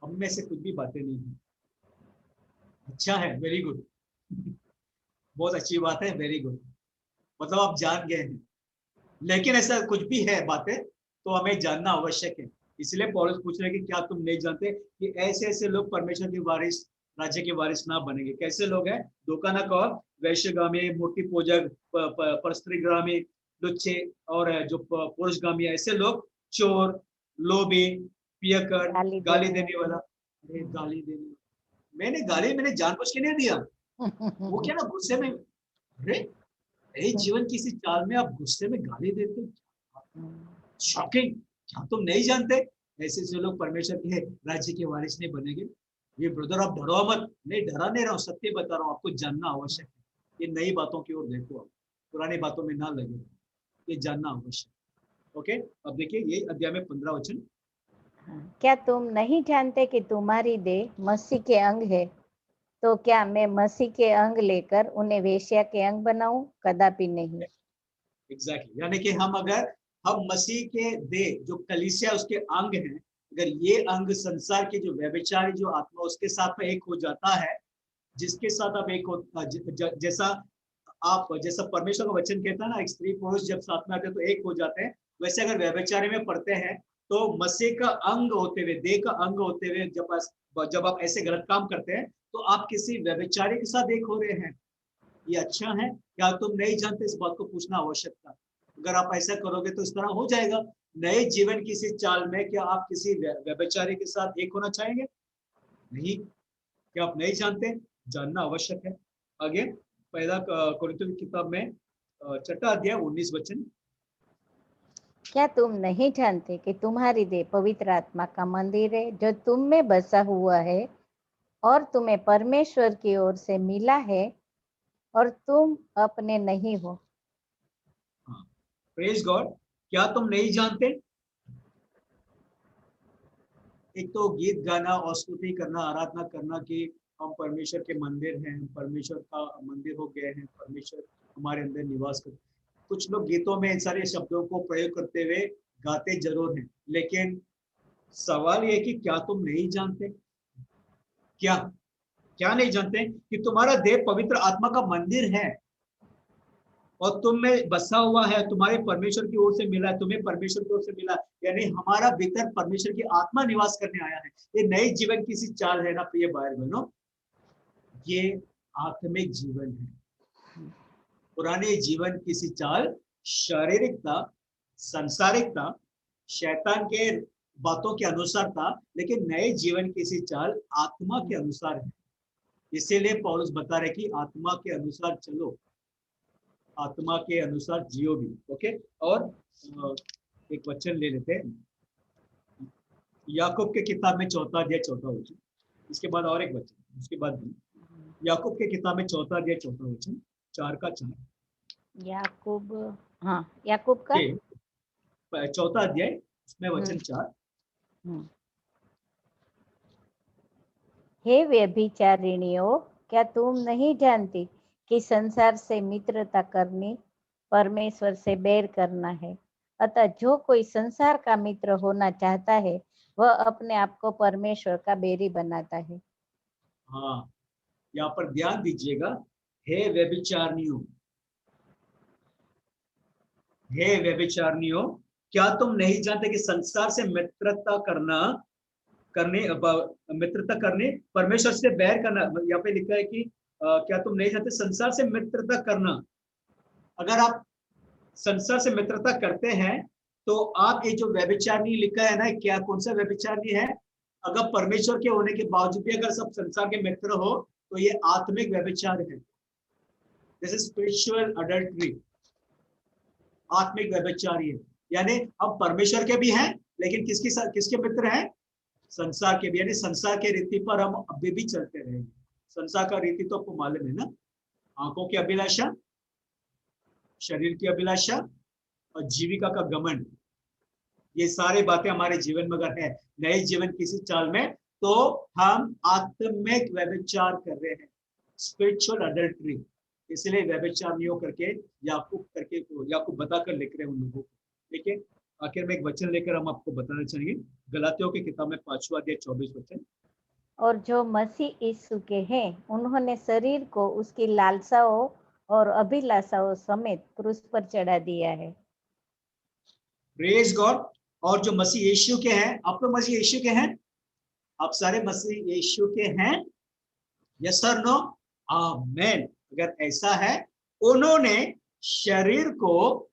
हम में से कुछ भी बातें नहीं है। अच्छा है, वेरी गुड। बहुत अच्छी बात है, वेरी गुड, मतलब आप जान गए हैं। लेकिन ऐसा कुछ भी है बातें तो हमें जानना आवश्यक है। इसलिए पौलुस पूछ रहे हैं कि क्या तुम नहीं जानते कि ऐसे ऐसे लोग परमेश्वर के वारिस, राज्य के वारिस ना बनेंगे। कैसे लोग हैं? धोखा ना कहो, वैश्यगामी, मूर्ति पूजक, परस्त्रीगामी, लुच्चे, और जो पुरुषगामी, ऐसे लोग, चोर, लोभी, पियकर, गाली देने वाला। अरे गाली देने, मैंने जानबूझ के नहीं दिया, वो क्या ना गुस्से में, अरे जीवन किसी चाल में आप गुस्से में गाली देते हो, शॉकिंग। क्या तुम नहीं जानते ऐसे जो लोग परमेश्वर के राज्य के वारिस नहीं बनेंगे। ये ब्रदर आप डरो मत, नहीं डरा नहीं रहा हूँ, सत्य बता रहा हूँ, आपको जानना आवश्यक है। ये नई बातों की ओर देखो, आप पुरानी बातों में ना लगे, ये जानना आवश्यक। ओके, अब देखिए ये अध्याय में 15 वचन। क्या तुम नहीं जानते कि तुम्हारी देह मसीह के अंग है, तो क्या मैं मसीह के अंग लेकर उन्हें वेश्या के अंग बनाऊं? कदापि नहीं। एग्जैक्टली, यानी कि हम मसीह के देह जो कलीसिया उसके अंग हैं, अगर ये अंग संसार के जो व्यभिचारी जो आत्मा उसके साथ में एक हो जाता है, जिसके साथ आप एक हो, जैसा परमेश्वर का वचन कहता है ना, एक स्त्री पुरुष जब साथ में आते हैं तो एक हो जाते हैं, वैसे अगर व्यभिचारी में पड़ते हैं तो मसीह का अंग होते हुए, देह का अंग होते हुए जब आप ऐसे गलत काम करते हैं तो आप किसी व्यभिचारी के साथ एक हो रहे हैं। ये अच्छा है? क्या तुम नहीं जानते? इस बात को पूछना आवश्यक था। अगर आप ऐसा करोगे तो इस तरह हो जाएगा। नए जीवन की इस चाल में क्या आप किसी व्यभिचारी के साथ एक होना चाहेंगे? नहीं। क्या आप नहीं जानते? जानना आवश्यक है। आगे पहला कोरिन्थियों की किताब में 6वां अध्याय 19 वचन। क्या तुम नहीं जानते कि तुम्हारी देह पवित्र आत्मा का मंदिर है, जो तुम में बसा हुआ है और तुम्हें परमेश्वर की ओर से मिला है, और तुम अपने नहीं हो। Praise God. क्या तुम नहीं जानते? एक तो गीत गाना और स्तुति करना, आराधना करना कि हम परमेश्वर के मंदिर हैं, हम परमेश्वर का मंदिर हो गए हैं, परमेश्वर हमारे अंदर निवास करते। कुछ लोग गीतों में इन सारे शब्दों को प्रयोग करते हुए गाते जरूर हैं, लेकिन सवाल ये कि क्या तुम नहीं जानते? क्या क्या नहीं जानते कि तुम्हारा देह पवित्र आत्मा का मंदिर है? और तुम में बसा हुआ है, तुम्हारे परमेश्वर की ओर से मिला है, तुम्हें परमेश्वर की ओर से मिला, यानी हमारा भीतर परमेश्वर की आत्मा निवास करने आया है। ये नए जीवन की सी चाल है ना प्रिय भाई बहनों, ये आत्मिक जीवन है। पुराने जीवन की सी चाल शारीरिकता, सांसारिकता, शैतान के बातों के अनुसार था, लेकिन नए जीवन की सी चाल आत्मा के अनुसार है। इसीलिए पौलुस बता रहे कि आत्मा के अनुसार चलो, आत्मा के अनुसार जियो भी। ओके, और एक वचन ले लेते हैं, याकूब के किताब में 4 अध्याय 4 वचन, इसके बाद और एक वचन, उसके बाद याकूब के किताब में 4 अध्याय 4 वचन, 4 याकूब, हाँ याकूब का 4 अध्याय, उसमें वचन 4। हे व्यभिचारिणियों, क्या तुम नहीं जानती कि संसार से मित्रता करनी परमेश्वर से बैर करना है? अतः जो कोई संसार का मित्र होना चाहता है, वह अपने आप को परमेश्वर का बैरी बनाता है। हाँ, यहाँ पर ध्यान दीजिएगा, हे व्यभिचारिणियों, हे व्यभिचारिणियों, क्या तुम नहीं जानते कि संसार से मित्रता करने परमेश्वर से बैर करना। यहाँ पे लिखा है कि क्या तुम नहीं जानते संसार से मित्रता करना। अगर आप संसार से मित्रता करते हैं तो आप ये जो व्यभिचारिणी लिखा है ना, क्या कौन सा व्यभिचारिणी है? अगर परमेश्वर के होने के बावजूद भी अगर सब संसार के मित्र हो तो ये आत्मिक व्यभिचार है। दिस इज स्पिरिचुअल अडल्ट्री, आत्मिक व्यभिचारी है। यानी हम परमेश्वर के भी हैं, लेकिन किसके मित्र हैं? संसार के भी। यानी संसार के रीति पर हम अभी भी चलते रहेंगे। संसार का रीति तो आपको मालूम है ना, आंखों की अभिलाषा, शरीर की अभिलाषा और जीविका का घमंड, ये सारी बातें हमारे जीवन में अगर है नए जीवन किसी चाल में, तो हम आत्मिक व्यभिचार कर रहे हैं, स्पिरिचुअल अडल्ट्री। इसलिए व्यभिचार नहीं हो करके याकूब बताकर लिख रहे हैं उन लोगों को। ठीक है, आखिर में एक वचन लेकर हम आपको बताना चाहेंगे, गलातियों की किताब में 5वां अध्याय 24 वचन। और जो मसीह यीशु के हैं, उन्होंने शरीर को उसकी लालसाओं और अभिलाषाओं समेत क्रूस पर चढ़ा दिया है। Praise God. और जो मसीह यीशु के हैं, आप तो मसीह यीशु के हैं, आप सारे मसीह यीशु के हैं। Yes sir, no? आमेन। अगर ऐसा है, उन्होंने शरीर को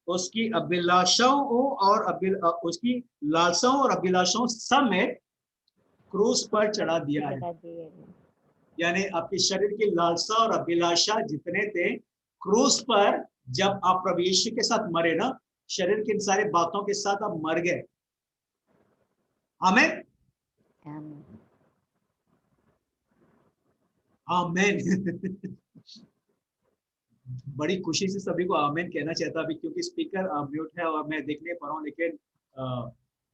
उसकी अभिलाषाओं और उसकी लालसाओं और अभिलाषाओं समेत क्रूस पर चढ़ा दिया है। यानी आपके शरीर की लालसा और अभिलाषा जितने थे, क्रूस पर जब आप प्रभु यीशु के साथ मरे ना, शरीर की इन सारी बातों के साथ आप मर गए। आमेन, आमेन। बड़ी खुशी से सभी को आमेन कहना चाहता अभी, क्योंकि स्पीकर म्यूट है और मैं देख नहीं पा रहा हूं, लेकिन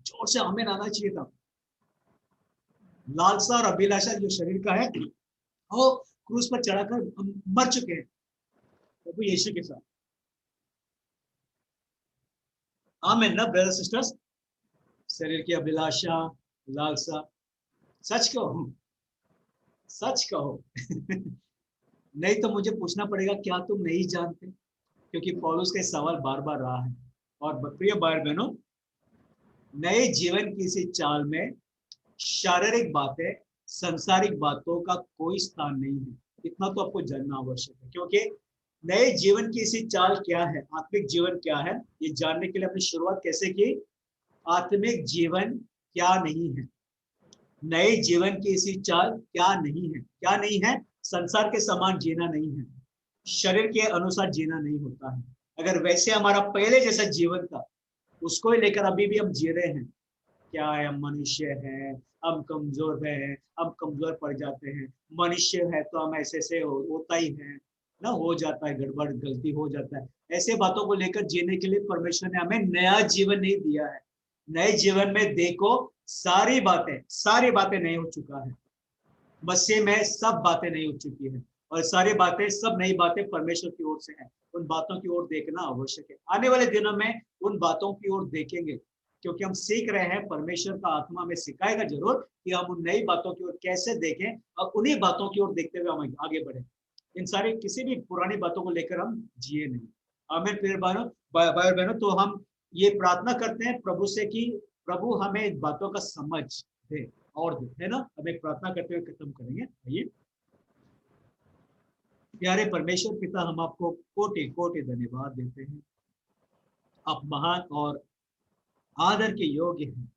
जोर से आमेन आना चाहिए था। लालसा और अभिलाषा जो शरीर का है, वो क्रूस पर चढ़ाकर हम मर चुके हैं प्रभु यीशु के साथ। आमेन ना ब्रदर सिस्टर्स? शरीर की अभिलाषा, लालसा, सच कहो, सच कहो। नहीं तो मुझे पूछना पड़ेगा, क्या तुम नहीं जानते? क्योंकि पौलुस का सवाल बार बार रहा है। और प्रिय भाई बहनों, नए जीवन की इसी चाल में शारीरिक बातें, संसारिक बातों का कोई स्थान नहीं है। इतना तो आपको जानना आवश्यक है, क्योंकि नए जीवन की इसी चाल क्या है, आत्मिक जीवन क्या है, ये जानने के लिए अपनी शुरुआत कैसे की? आत्मिक जीवन क्या नहीं है, नए जीवन की इसी चाल क्या नहीं है। क्या नहीं है? संसार के समान जीना नहीं है, शरीर के अनुसार जीना नहीं होता है। अगर वैसे हमारा पहले जैसा जीवन था, उसको ही लेकर अभी भी हम जी रहे हैं, क्या है, हम मनुष्य हैं, हम कमजोर हैं, हम कमजोर पड़ जाते हैं, मनुष्य है तो हम ऐसे होता ही है ना, हो जाता है, गड़बड़ गलती हो जाता है। ऐसे बातों को लेकर जीने के लिए परमेश्वर ने हमें नया जीवन नहीं दिया है। नए जीवन में देखो, सारी बातें नहीं हो चुका है, मसीह में सब बातें नहीं हो चुकी है, और सारी बातें, सब नई बातें परमेश्वर की ओर से हैं। उन बातों की ओर देखना आवश्यक है। आने वाले दिनों में उन बातों की ओर देखेंगे, क्योंकि हम सीख रहे हैं। परमेश्वर का आत्मा हमें सिखाएगा जरूर कि हम उन नई बातों की ओर कैसे देखें, और उन्हीं बातों की ओर देखते हुए हम आगे बढ़े। इन सारी किसी भी पुरानी बातों को लेकर हम जिए नहीं। आमीन प्रिय भाइयों भाई और बहनों। तो हम ये प्रार्थना करते हैं प्रभु से कि प्रभु हमें इन बातों का समझ दे और दे, है ना। हम एक प्रार्थना करते हुए खत्म करेंगे। आइए। प्यारे परमेश्वर पिता, हम आपको कोटि कोटि धन्यवाद देते हैं। आप महान और आदर के योग्य हैं,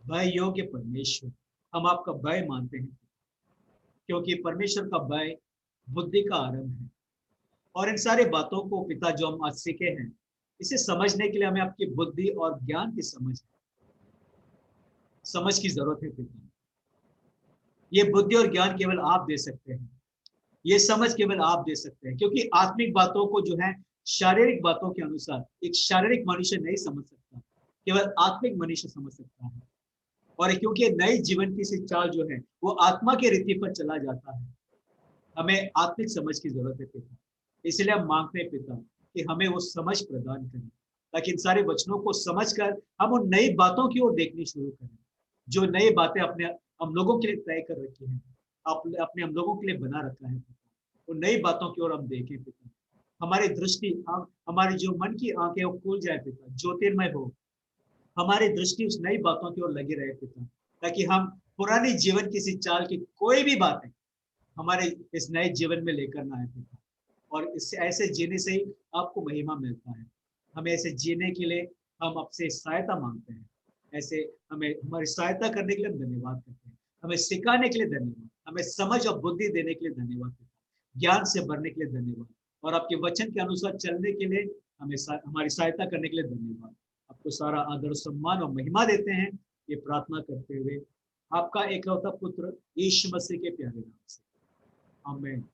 भय योग्य परमेश्वर। हम आपका भय मानते हैं क्योंकि परमेश्वर का भय बुद्धि का आरंभ है। और इन सारी बातों को पिता जो हम आज सीखे हैं, इसे समझने के लिए हमें आपकी बुद्धि और ज्ञान की समझ की जरूरत है पिता। ये बुद्धि और ज्ञान केवल आप दे सकते हैं, ये समझ केवल आप दे सकते हैं, क्योंकि आत्मिक बातों को जो है शारीरिक बातों के अनुसार एक शारीरिक मनुष्य नहीं समझ सकता, केवल आत्मिक मनुष्य समझ सकता है। और क्योंकि नए जीवन की सी चाल जो है वो आत्मा के रीति पर चला जाता है, हमें आत्मिक समझ की जरूरत है पिता। इसलिए हम मांगते हैं पिता कि हमें वो समझ प्रदान करें, ताकि इन सारे वचनों को समझकर हम उन नई बातों की ओर देखनी शुरू करें, जो नई बातें अपने हम लोगों के लिए तय कर रखी हैं, अपने हम लोगों के लिए बना रखा है पिता। उन नई बातों की ओर हम देखें पिता। हमारी दृष्टि, हमारी जो मन की आंखें वो खुल जाए पिता, ज्योतिर्मय हो, हमारी दृष्टि उस नई बातों की ओर लगी रहे पिता, ताकि हम पुरानी जीवन की सी चाल की कोई भी बातें हमारे इस नए जीवन में लेकर ना आए पिता। और इससे ऐसे जीने से ही आपको महिमा मिलता है। हमें ऐसे जीने के लिए हम आपसे सहायता मांगते हैं। ऐसे हमें हमारी सहायता करने के लिए हम धन्यवाद करते हैं। हमें सिखाने के लिए धन्यवाद, हमें समझ और बुद्धि देने के लिए धन्यवाद पिता, ज्ञान से भरने के लिए धन्यवाद, और आपके वचन के अनुसार चलने के लिए हमें हमारी सहायता करने के लिए धन्यवाद। आपको सारा आदर सम्मान और महिमा देते हैं, ये प्रार्थना करते हुए आपका एकलौता पुत्र यीशु मसीह के प्यारे नाम से, आमीन।